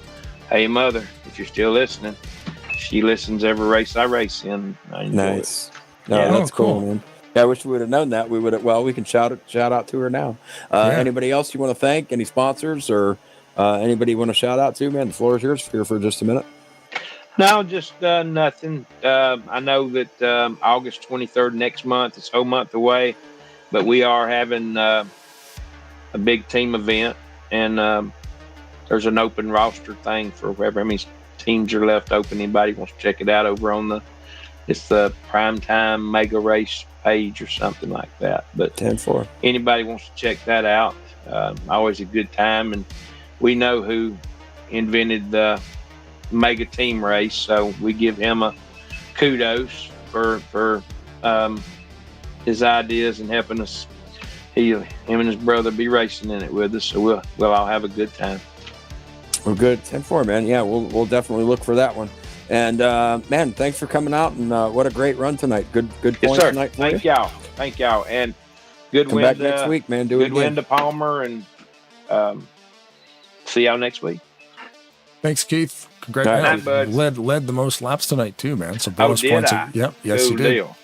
hey mother, if you're still listening, she listens every race I race in. I enjoy nice. It. No, that's cool, man. Yeah, I wish we would have known that. We can shout out to her now. Anybody else you want to thank? Any sponsors or anybody you want to shout out to, man? The floor is yours here for just a minute. No, just nothing. I know that August 23rd next month, it's a whole month away, but we are having a big team event, and there's an open roster thing for whoever many teams are left open. Anybody wants to check it out over on it's the Primetime Mega Race page or something like that. But 10-4. Anybody wants to check that out, always a good time. And we know who invented the mega team race, so we give him a kudos for his ideas and helping us. Him and his brother be racing in it with us, so we'll all have a good time. Well, good. 10-4, man. Yeah, we'll definitely look for that one. And man, thanks for coming out, and what a great run tonight. Good points tonight for you. Thank y'all, and good Come win back next week, man. Good win to Palmer, and see y'all next week. Thanks, Keith. Congratulations. Night, led the most laps tonight too, man. So bonus points. Yep. Yes, you did. Deal.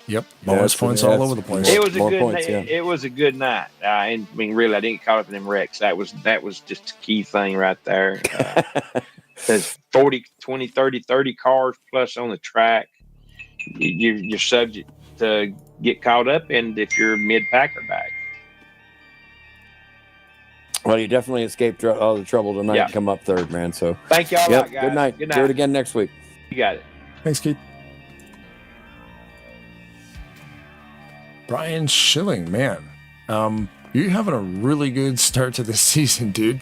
Yep. Bonus points all over the place. It was a good night. It was a good night. I mean, really, I didn't get caught up in them wrecks. That was just a key thing right there. There's 40, 20, 30 cars plus on the track. You're subject to get caught up in if you're mid-pack or back. Well, you definitely escaped all the trouble tonight and come up third, man. So thank y'all, guys. Good night. Do it again next week. You got it. Thanks, Keith. Brian Schilling, man. You're having a really good start to the season, dude.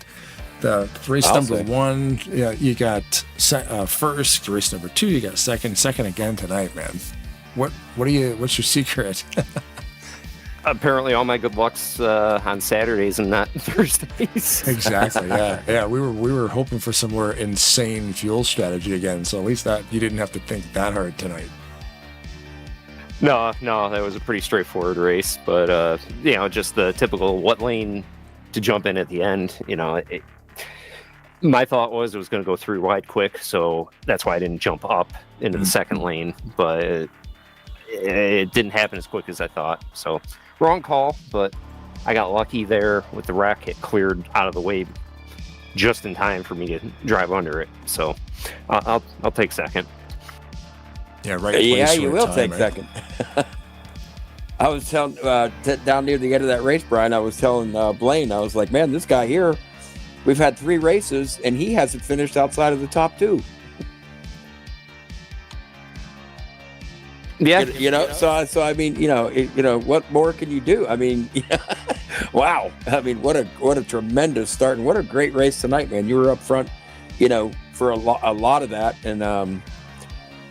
The race number 1, you got first. Race number 2, you got second again tonight, man. What's your secret? apparently all my good luck's on Saturdays and not Thursdays. Exactly. Yeah. We were hoping for some more insane fuel strategy again. So at least that you didn't have to think that hard tonight. No, that was a pretty straightforward race, but just the typical what lane to jump in at the end. My thought was it was going to go 3 wide quick, so that's why I didn't jump up into the second lane, but it didn't happen as quick as I thought. So wrong call, but I got lucky there with the wreck. It cleared out of the way just in time for me to drive under it. So I'll take second. Yeah, right. Yeah, you will take second. I was telling down near the end of that race, Brian, I was telling Blaine, I was like, man, this guy here, we've had 3 races and he hasn't finished outside of the top 2. Yeah, So I mean, what more can you do? I mean, wow. I mean, what a tremendous start and what a great race tonight, man. You were up front, for a lot of that, and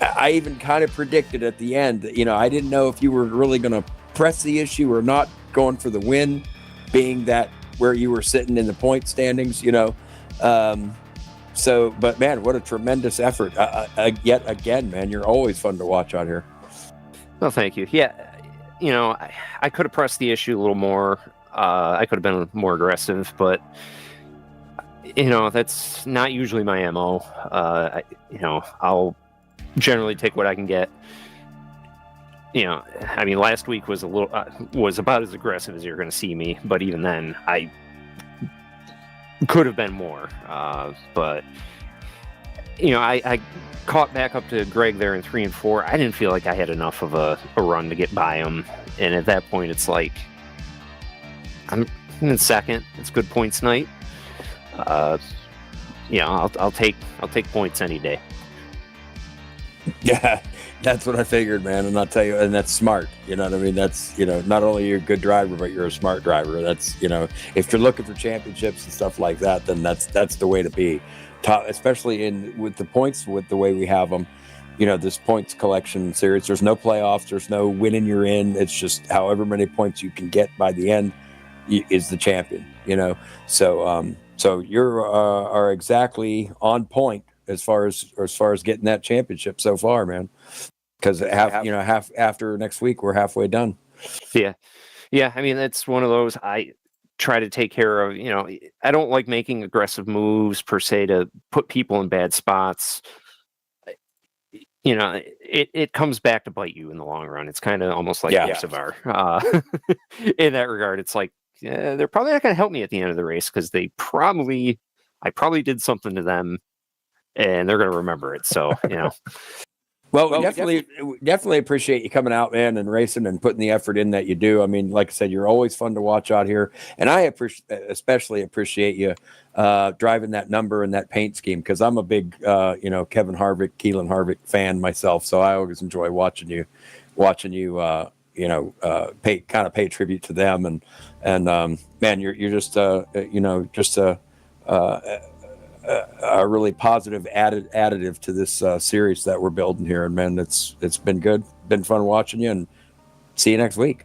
I even kind of predicted at the end. I didn't know if you were really going to press the issue or not, going for the win, being that where you were sitting in the point standings. But man, what a tremendous effort! Yet again, man, you're always fun to watch out here. Well, thank you. Yeah, I could have pressed the issue a little more. I could have been more aggressive, but that's not usually my MO. I'll generally take what I can get. I mean, last week was was about as aggressive as you're going to see me, but even then, I could have been more. But I caught back up to Greg there in 3 and 4. I didn't feel like I had enough of a run to get by him, and at that point, it's like I'm in second. It's good points night. I'll take points any day. Yeah, that's what I figured, man. And I'll tell you, and that's smart. You know what I mean? That's, not only you're a good driver, but you're a smart driver. That's, if you're looking for championships and stuff like that, then that's the way to be. Especially with the points, with the way we have them, this points collection series, there's no playoffs, there's no winning you're in. It's just however many points you can get by the end is the champion, So you are exactly on point as far as getting that championship so far, man. Because half after next week, we're halfway done. Yeah. I mean, it's one of those I try to take care of. I don't like making aggressive moves per se to put people in bad spots. It comes back to bite you in the long run. It's kind of almost like ASR. In that regard, it's like they're probably not going to help me at the end of the race because I probably did something to them, and they're going to remember it. So Well, we definitely appreciate you coming out, man, and racing and putting the effort in that you do. I mean, like I said, you're always fun to watch out here, and I especially appreciate you driving that number and that paint scheme, because I'm a big, Kevin Harvick, Keelan Harvick fan myself, so I always enjoy watching you, pay tribute to them, and man, you're just a really positive additive to this series that we're building here, and man, it's been good, been fun watching you, and see you next week.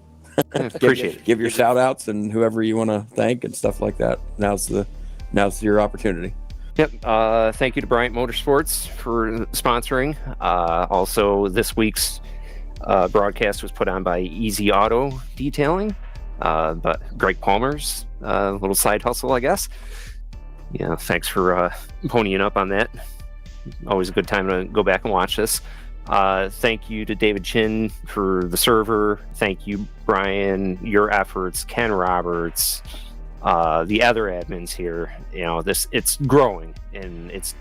Appreciate it. Give your shout outs and whoever you want to thank and stuff like that. Now's your opportunity. Yep. Thank you to Bryant Motorsports for sponsoring. Also, this week's broadcast was put on by Easy Auto Detailing, but Greg Palmer's little side hustle, I guess. Yeah, thanks for ponying up on that. Always a good time to go back and watch this. Thank you to David Chin for the server. Thank you, Brian, your efforts, Ken Roberts, the other admins here. It's growing, and it's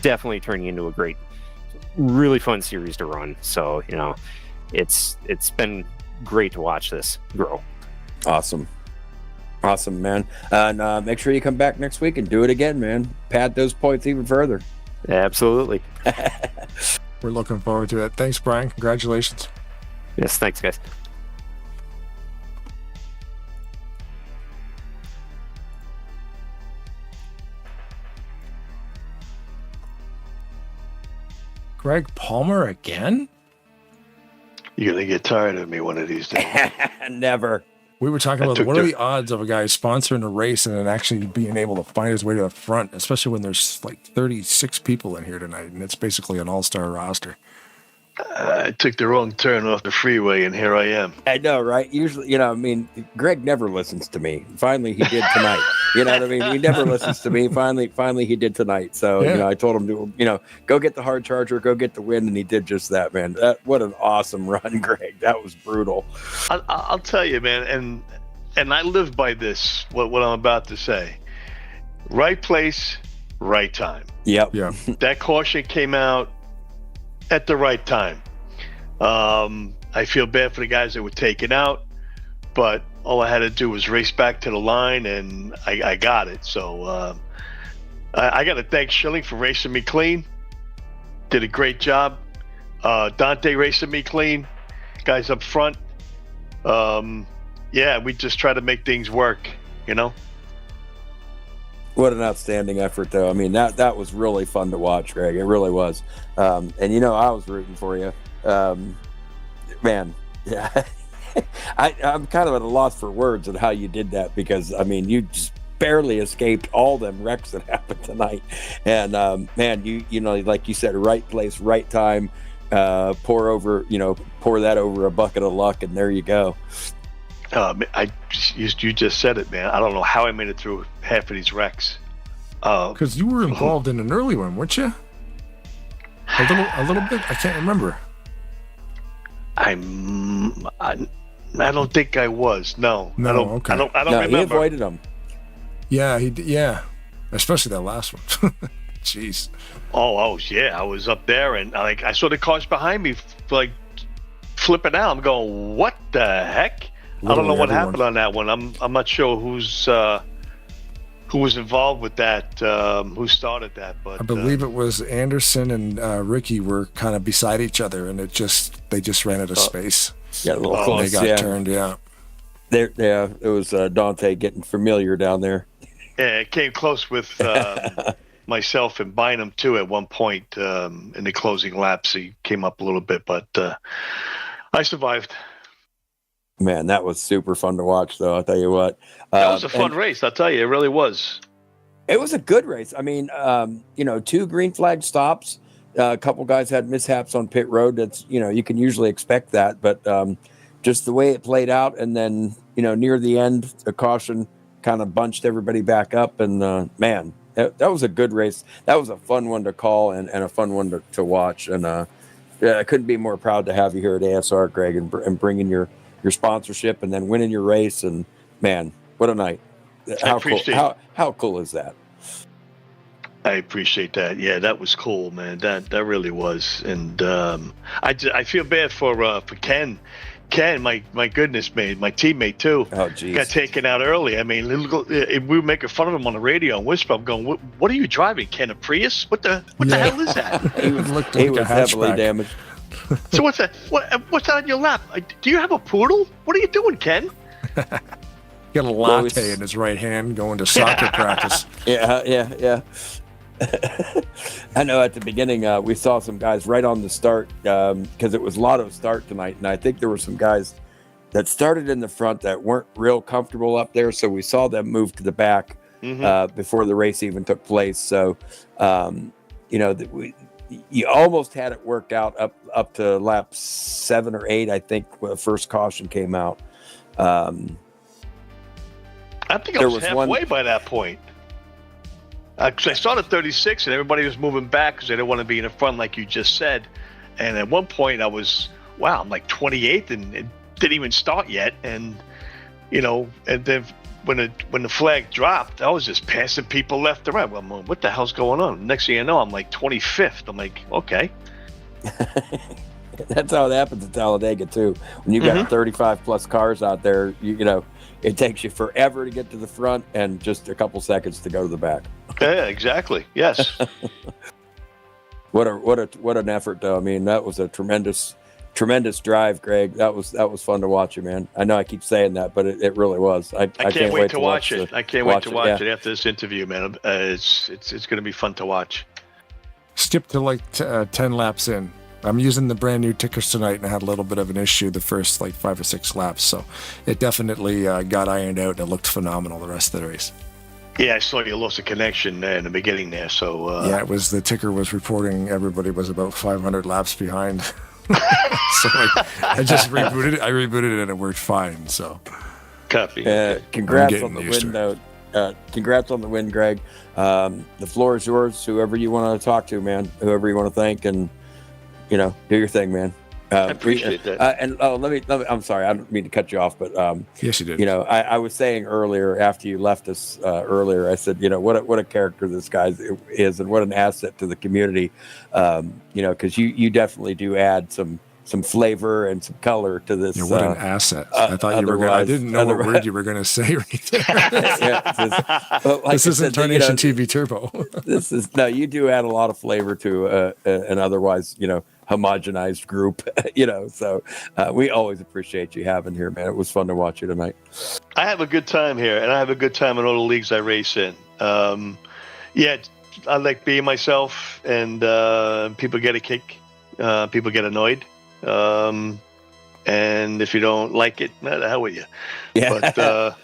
definitely turning into a great, really fun series to run. So, it's been great to watch this grow. Awesome, man. And make sure you come back next week and do it again, man. Pad those points even further. Absolutely. We're looking forward to it. Thanks, Brian. Congratulations. Yes, thanks, guys. Greg Palmer again? You're gonna get tired of me one of these days. Never. We were talking about what are the odds of a guy sponsoring a race and then actually being able to find his way to the front, especially when there's like 36 people in here tonight, and it's basically an all-star roster. I took the wrong turn off the freeway, and here I am. I know, right? Usually, I mean, Greg never listens to me. Finally, he did tonight. You know what I mean? He never listens to me. Finally, he did tonight. So, I told him to, go get the hard charger, go get the win, and he did just that, man. What an awesome run, Greg. That was brutal. I'll tell you, man, and I live by this. What I'm about to say. Right place, right time. Yep. Yeah. That caution came out at the right time. I feel bad for the guys that were taken out, but all I had to do was race back to the line, and I got it. So I got to thank Schilling for racing me clean. Did a great job. Dante racing me clean. Guys up front. We just try to make things work, What an outstanding effort, though. I mean, that was really fun to watch, Greg. It really was. And I was rooting for you. Man, yeah. I'm kind of at a loss for words on how you did that, because, I mean, you just barely escaped all them wrecks that happened tonight. And, man, you like you said, right place, right time, pour that over a bucket of luck, and there you go. You just said it, man. I don't know how I made it through half of these wrecks. Because you were involved in an early one, weren't you? A little bit. I can't remember. I don't think I was. No. Okay. I don't No, remember. he avoided them. Yeah, he did. Yeah, especially that last one. Jeez. Oh yeah. I was up there, and I saw the cars behind me, flipping out. I'm going, what the heck? I don't know what happened on that one. I'm not sure who was involved with that, who started that, but I believe it was Anderson and Ricky were kind of beside each other, and they just ran out of space. Yeah, a little close. They got turned. Yeah. It was Dante getting familiar down there. Yeah, it came close with myself and Bynum too at one point in the closing laps. He came up a little bit, but I survived. Man, that was super fun to watch, though. I'll tell you what. That was a fun race. I'll tell you, it really was. It was a good race. I mean, 2 green flag stops. A couple guys had mishaps on pit road. That's, you can usually expect that. But just the way it played out, and then, near the end, the caution kind of bunched everybody back up. And, man, that was a good race. That was a fun one to call and a fun one to watch. And I couldn't be more proud to have you here at ASR, Greg, and bringing your sponsorship and then winning your race. And man, what a night. How cool is that? I appreciate that. Yeah, that was cool, man. That really was. And I feel bad for Ken. Ken, my goodness, man, my teammate too. Oh, geez. Got taken out early. I mean, we were making fun of him on the radio and whisper. I'm going, what are you driving, Ken? A Prius? What the hell is that? He was heavily damaged. So what's that? What's that on your lap? Do you have a poodle? What are you doing, Ken? Got a latte in his right hand going to soccer practice. Yeah. I know at the beginning we saw some guys right on the start because it was Lotto start tonight, and I think there were some guys that started in the front that weren't real comfortable up there, so we saw them move to the back before the race even took place. So you almost had it worked out up to lap 7 or 8, I think, when the first caution came out. I think I was halfway by that point. I started 36, and everybody was moving back because they didn't want to be in the front, like you just said. And at one point, I'm like 28th, and it didn't even start yet. And and then when the flag dropped, I was just passing people left and right. Well, what the hell's going on? Next thing you know, I'm like 25th. I'm like, okay. That's how it happens at Talladega too. When you've got 35 plus cars out there, it takes you forever to get to the front and just a couple seconds to go to the back. Yeah, exactly. Yes. What an effort, though. I mean, that was a tremendous drive, Greg. That was fun to watch you, man. I know I keep saying that, but it really was. I can't wait to watch it. I can't wait to watch it after this interview, man. It's going to be fun to watch. Skip to like 10 laps in. I'm using the brand new tickers tonight, and I had a little bit of an issue the first like 5 or 6 laps. So it definitely got ironed out, and it looked phenomenal the rest of the race. Yeah, I saw you lost a connection there in the beginning there. So yeah, it was the ticker was reporting everybody was about 500 laps behind. So I just rebooted it. I rebooted it, and it worked fine. So copy. Congrats on the win, though. Congrats on the win, Greg. The floor is yours. Whoever you want to talk to, man. Whoever you want to thank, and do your thing, man. I appreciate that. And let me. I'm sorry, I don't mean to cut you off, but yes, you did. I was saying earlier after you left us earlier, I said, what a character this guy is, and what an asset to the community. Because you definitely do add some flavor and some color to this. What an asset! I thought you were going. I didn't know what word you were going to say right there. This isn't Tarnation TV Turbo. This is you do add a lot of flavor to an otherwise homogenized group. So we always appreciate you having here, man. It was fun to watch you tonight. I have a good time here, and I have a good time in all the leagues I race in. I like being myself, and people get a kick. People get annoyed. And if you don't like it, the hell with you. Yeah. But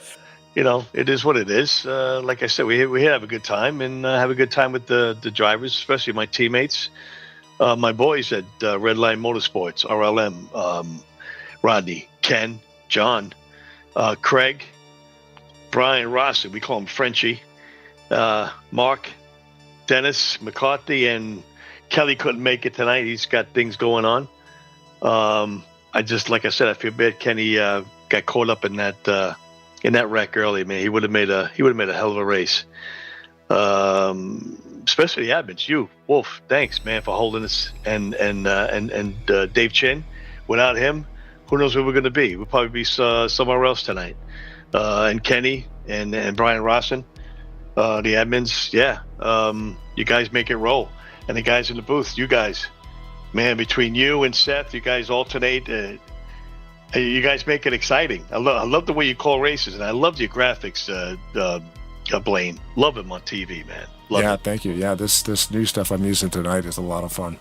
it is what it is. Like I said, we have a good time, and have a good time with the drivers, especially my teammates, my boys at Redline Motorsports, RLM, Rodney, Ken, John, Craig, Brian Rossi, we call him Frenchie, Mark, Dennis McCarthy, and Kelly couldn't make it tonight. He's got things going on. Like I said, I feel bad. Kenny got caught up in that wreck early. Man, he would have made a hell of a race. Especially the admins. You, Wolf, thanks, man, for holding us, and Dave Chin. Without him, who knows where we're going to be? We'll probably be somewhere else tonight. And Kenny and Brian Rossin, the admins. Yeah, you guys make it roll, and the guys in the booth. You guys. Man, between you and Seth, you guys alternate. You guys make it exciting. I love the way you call races, and I love your graphics, Blaine. Love them on TV, man. Love it. Thank you. Yeah, this new stuff I'm using tonight is a lot of fun.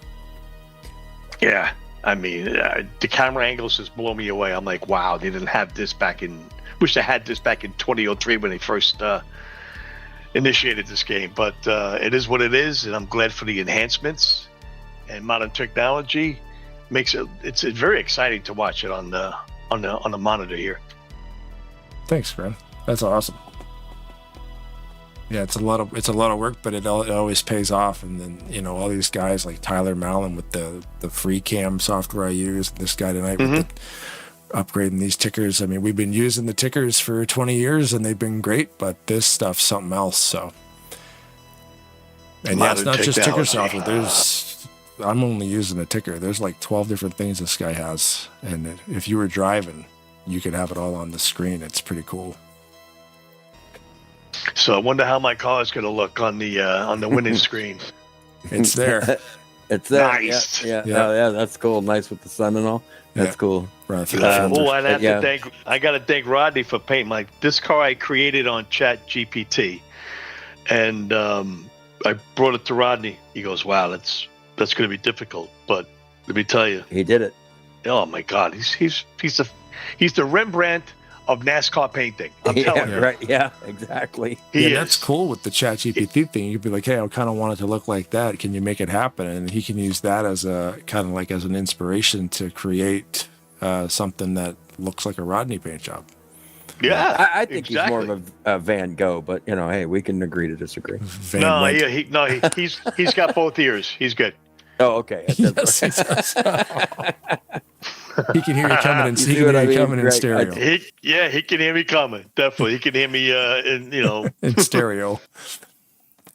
Yeah, I mean, the camera angles just blow me away. I'm like, wow, they didn't have this back in. Wish they had this back in 2003 when they first initiated this game. But it is what it is, and I'm glad for the enhancements. And modern technology makes it's very exciting to watch it on the monitor here. Thanks, man. That's awesome. Yeah, it's a lot of work, but it always pays off. And then all these guys like Tyler Mallon with the free cam software I use. This guy tonight with upgrading these tickers. I mean, we've been using the tickers for 20 years, and they've been great. But this stuff's something else. So, and it's not just ticker software. I'm only using a ticker. There's like 12 different things this guy has. And if you were driving, you could have it all on the screen. It's pretty cool. So I wonder how my car is going to look on the winning screen. It's there. It's there. Nice. Yeah. Oh, yeah, that's cool. Nice with the sun and all. That's cool. I got to thank Rodney for painting this car I created on Chat GPT. And I brought it to Rodney. He goes, wow, that's going to be difficult, but let me tell you, he did it. Oh my God, he's the Rembrandt of NASCAR painting. I'm telling you, right? Yeah, exactly. That's cool with the ChatGPT thing. You could be like, hey, I kind of want it to look like that. Can you make it happen? And he can use that as a kind of like as an inspiration to create something that looks like a Rodney paint job. Yeah, I think he's more of a Van Gogh, but hey, we can agree to disagree. He's got both ears. He's good. Oh, okay. Yes, he does. He can hear you coming in. He can hear you coming in stereo. He can hear me coming. Definitely, he can hear me. In stereo.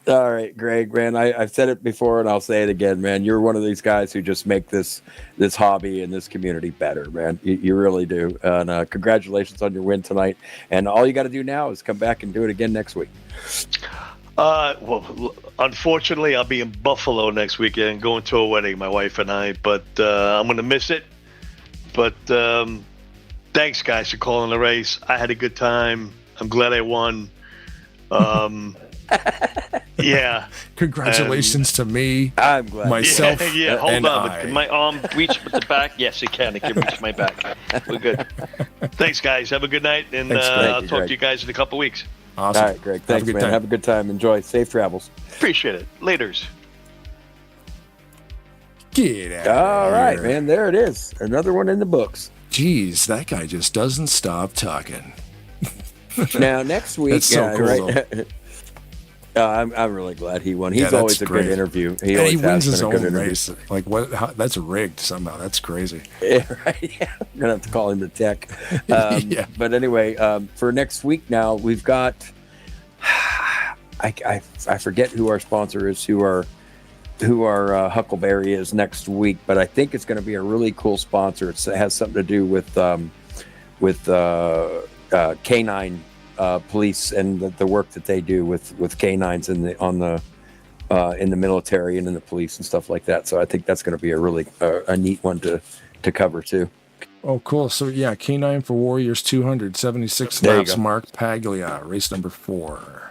All right, Greg, man. I've said it before, and I'll say it again, man. You're one of these guys who just make this hobby and this community better, man. You really do. And congratulations on your win tonight. And all you got to do now is come back and do it again next week. Well, unfortunately, I'll be in Buffalo next weekend, going to a wedding, my wife and I. But I'm going to miss it. But thanks, guys, for calling the race. I had a good time. I'm glad I won. Yeah. Congratulations to me, I'm glad. myself, Yeah, hold and on. I. Can my arm reach with the back? Yes, it can. It can reach my back. We're good. Thanks, guys. Have a good night, and Thanks, Greg. I'll talk to you guys in a couple weeks. Awesome. All right, Greg. Thanks, Have a good man. time. Have a good time. Enjoy. Safe travels. Appreciate it. Laters. Get out All of right, here. man. There it is. Another one in the books. Jeez, that guy just doesn't stop talking. Now, next week, That's so cool, right? I'm really glad he won. He's that's always a great. good interview. And always he has wins been his a good own interview. race. Like what? That's rigged somehow. That's crazy. Yeah, right. Yeah. I'm gonna have to call him the tech. Yeah. But anyway, for next week now, we've got. I forget who our sponsor is, who our Huckleberry is next week, but I think it's going to be a really cool sponsor. It has something to do with canine police and the work that they do with canines in the military and in the police and stuff like that. So I think that's going to be a really a neat one to cover too. Oh, cool. So yeah, K9 for Warriors 276 There you laps. go. Mark Paglia, race number 4.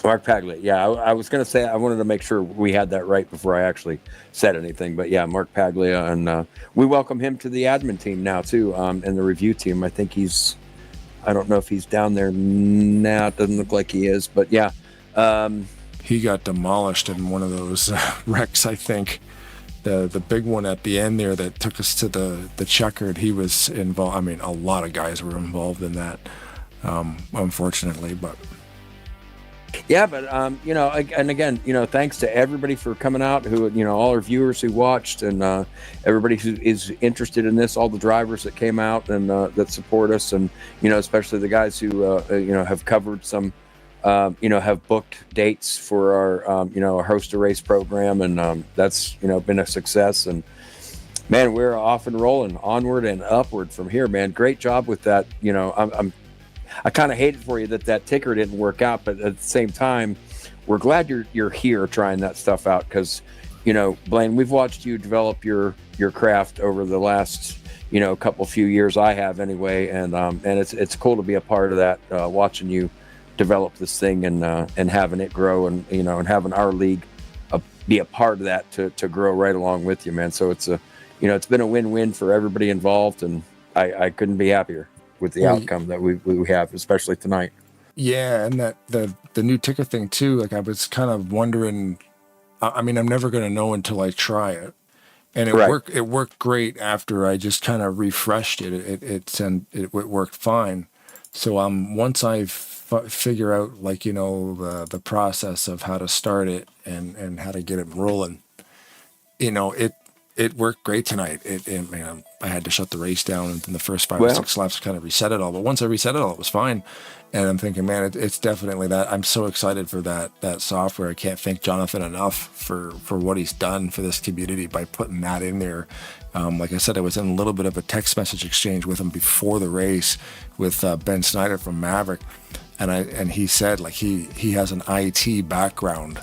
Mark Paglia. Yeah, I was going to say, I wanted to make sure we had that right before I actually said anything. But yeah, Mark Paglia. And we welcome him to the admin team now, too, and the review team. I think I don't know if he's down there now. It doesn't look like he is. But yeah. He got demolished in one of those wrecks, I think. The big one at the end there that took us to the checkered, he was involved. I mean, a lot of guys were involved in that, unfortunately. But Yeah, but and again, thanks to everybody for coming out, who all our viewers who watched, and everybody who is interested in this, all the drivers that came out and that support us, and especially the guys who have covered some, have booked dates for our our host a race program, and that's been a success. And man, we're off and rolling, onward and upward from here, man. Great job with that. I kind of hate it for you that ticker didn't work out, but at the same time, we're glad you're here trying that stuff out, because, Blaine, we've watched you develop your craft over the last few years. I have anyway, and it's cool to be a part of that, watching you develop this thing and having it grow, and and having our league be a part of that to grow right along with you, man. So it's it's been a win-win for everybody involved, and I couldn't be happier with the outcome that we have, especially tonight. yeah, and that the new ticker thing too. Like I was kind of wondering. I mean, I'm never going to know until I try it, and it worked great after I just kind of refreshed it. It worked fine. So once I figure out the process of how to start it and how to get it rolling, it worked great tonight. I had to shut the race down, and in the first 5 or 6 laps kind of reset it all. But once I reset it all, it was fine. And I'm thinking, man, it's definitely that. I'm so excited for that software. I can't thank Jonathan enough for what he's done for this community by putting that in there. Like I said, I was in a little bit of a text message exchange with him before the race with Ben Snyder from Maverick, and he said he has an IT background,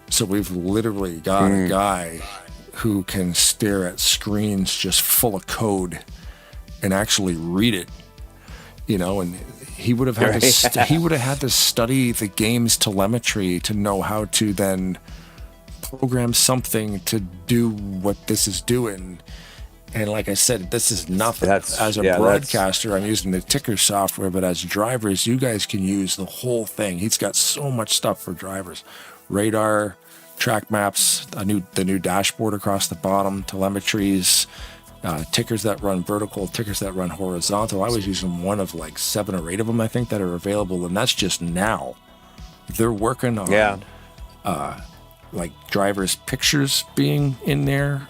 so we've literally got a guy who can stare at screens just full of code and actually read it, and he would have had to study the game's telemetry to know how to then program something to do what this is doing. And like I said, this is nothing. As a broadcaster, I'm using the ticker software, but as drivers, you guys can use the whole thing. He's got so much stuff for drivers: radar, track maps, the new dashboard across the bottom, telemetries, tickers that run vertical, tickers that run horizontal. I was using one of 7 or 8 of them, I think, that are available, and that's just now. They're working on drivers' pictures being in there.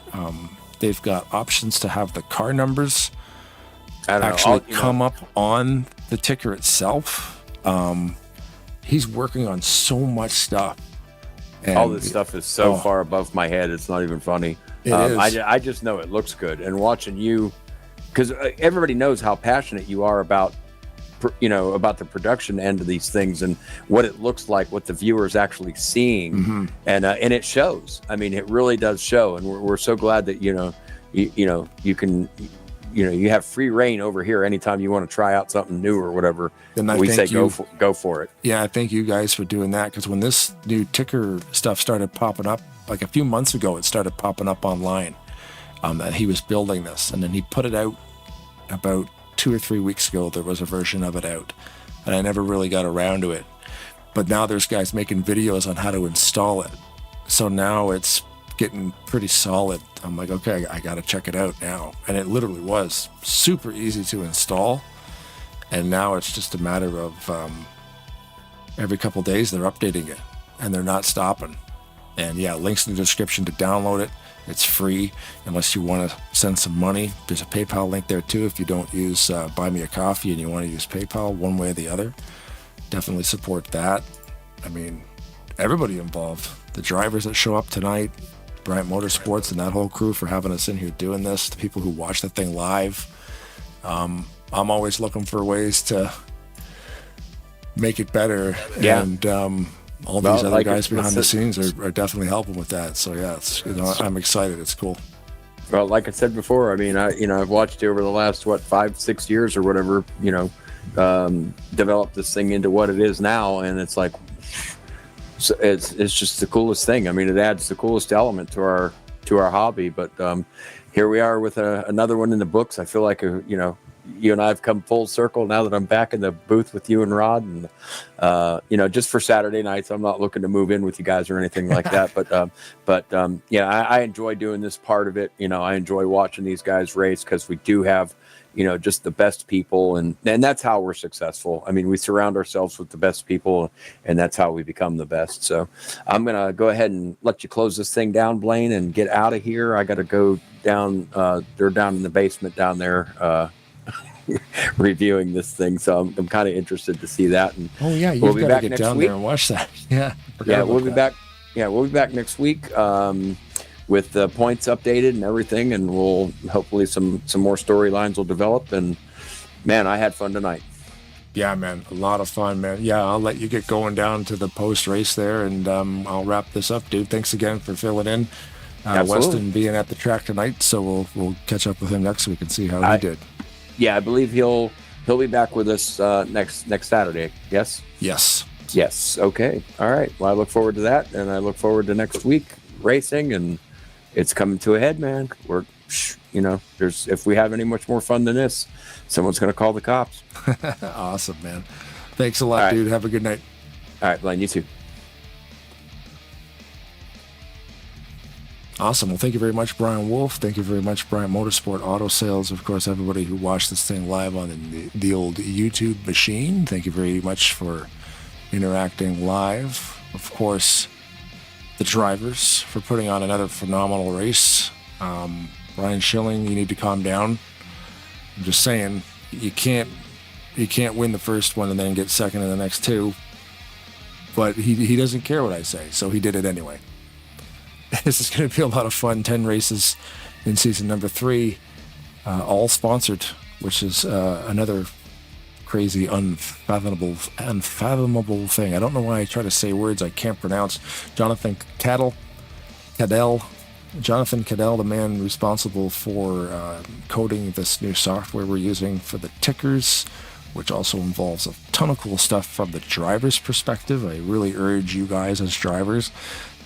They've got options to have the car numbers come up on the ticker itself. He's working on so much stuff. And all this stuff is so far above my head, it's not even funny. It is. I just know it looks good. And watching you, because everybody knows how passionate you are about the production end of these things and what it looks like, what the viewer is actually seeing, and it shows. I mean, it really does show, and we're so glad that you can you have free reign over here anytime you want to try out something new or whatever. And I we say thank you. go for it. Yeah, I thank you guys for doing that, because when this new ticker stuff started popping up, like a few months ago, it started popping up online that he was building this, and then he put it out about 2 or 3 weeks ago. There was a version of it out, and I never really got around to it. But now there's guys making videos on how to install it. So now it's getting pretty solid. I'm like, okay, I got to check it out now. And it literally was super easy to install. And now it's just a matter of every couple of days they're updating it, and they're not stopping. And yeah, links in the description to download it. It's free unless you want to send some money. There's a PayPal link there too if you don't use Buy Me a Coffee and you want to use PayPal, one way or the other. Definitely support that. I mean, everybody involved. The drivers that show up tonight, Bryant Motorsports and that whole crew for having us in here doing this, the people who watch the thing live. I'm always looking for ways to make it better. Yeah. And all these other guys behind the scenes are definitely helping with that. So yeah, it's, I'm excited. It's cool. Well, like I said before, I mean, I've watched you over the last 5-6 years or whatever, develop this thing into what it is now, and it's like, so it's just the coolest thing. I mean, it adds the coolest element to our hobby. But here we are with another one in the books. I feel like you and I have come full circle now that I'm back in the booth with you and Rod, and just for Saturday nights, I'm not looking to move in with you guys or anything like that. But I enjoy doing this part of it. I enjoy watching these guys race, because we do have just the best people, and that's how we're successful. I mean, we surround ourselves with the best people, and that's how we become the best. So I'm going to go ahead and let you close this thing down, Blaine, and get out of here. I got to go down. They're down in the basement down there reviewing this thing. So I'm kind of interested to see that. And oh yeah, you've got to get down there and watch that. Yeah. We'll be back. Yeah, we'll be back next week. With the points updated and everything, and we'll hopefully some more storylines will develop. And man, I had fun tonight. Yeah, man, a lot of fun, man. Yeah, I'll let you get going down to the post race there, and I'll wrap this up, dude. Thanks again for filling in. Weston being at the track tonight, so we'll catch up with him next week and see how he did. Yeah, I believe he'll be back with us next Saturday. Yes. Yes. Okay. All right. Well, I look forward to that, and I look forward to next week racing, and it's coming to a head, man. We're, if we have any much more fun than this, someone's going to call the cops. Awesome, man. Thanks a lot, dude. Have a good night. All right, Blaine, you too. Awesome. Well, thank you very much, Brian Wolf. Thank you very much, Bryant Motorsport Auto Sales. Of course, everybody who watched this thing live on the old YouTube machine, thank you very much for interacting live. Of course, the drivers for putting on another phenomenal race. Ryan Schilling, you need to calm down. I'm just saying, you can't win the first one and then get second in the next two. But he doesn't care what I say, so he did it anyway. This is going to be a lot of fun. 10 races in season number 3, all sponsored, which is another crazy, unfathomable thing. I don't know why I try to say words I can't pronounce. Jonathan Cadell, the man responsible for coding this new software we're using for the tickers, which also involves a ton of cool stuff from the driver's perspective. I really urge you guys as drivers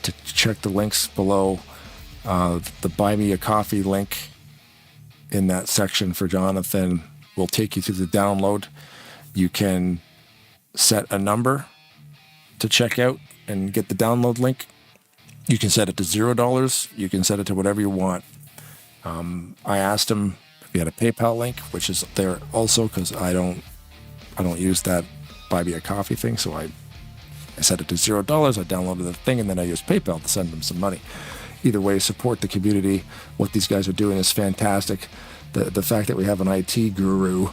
to check the links below. The Buy Me a Coffee link in that section for Jonathan will take you to the download. You can set a number to check out and get the download link. You can set it to $0. You can set it to whatever you want. I asked him if he had a PayPal link, which is there also, because I don't use that Buy Me a Coffee thing. So I set it to $0. I downloaded the thing, and then I used PayPal to send him some money. Either way, support the community. What these guys are doing is fantastic. The fact that we have an IT guru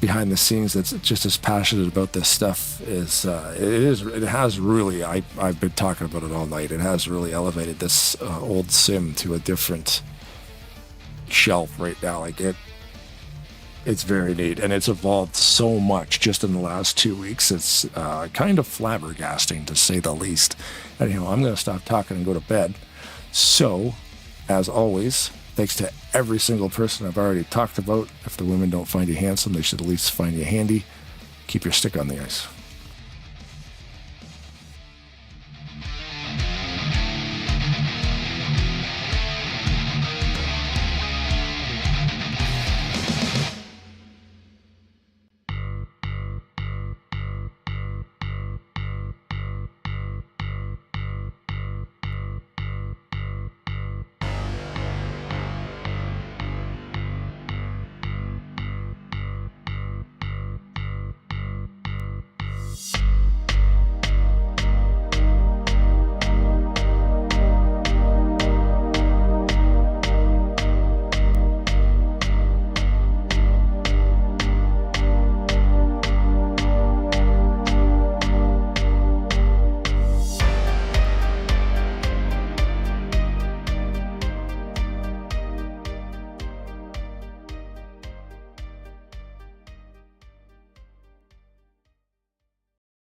behind the scenes that's just as passionate about this stuff it has really, I've been talking about it all night. It has really elevated this old sim to a different shelf right now. Like it's very neat, and it's evolved so much just in the last 2 weeks. It's kind of flabbergasting, to say the least. Anyhow, I'm going to stop talking and go to bed. So, as always, Thanks to every single person I've already talked about. If the women don't find you handsome, they should at least find you handy. Keep your stick on the ice.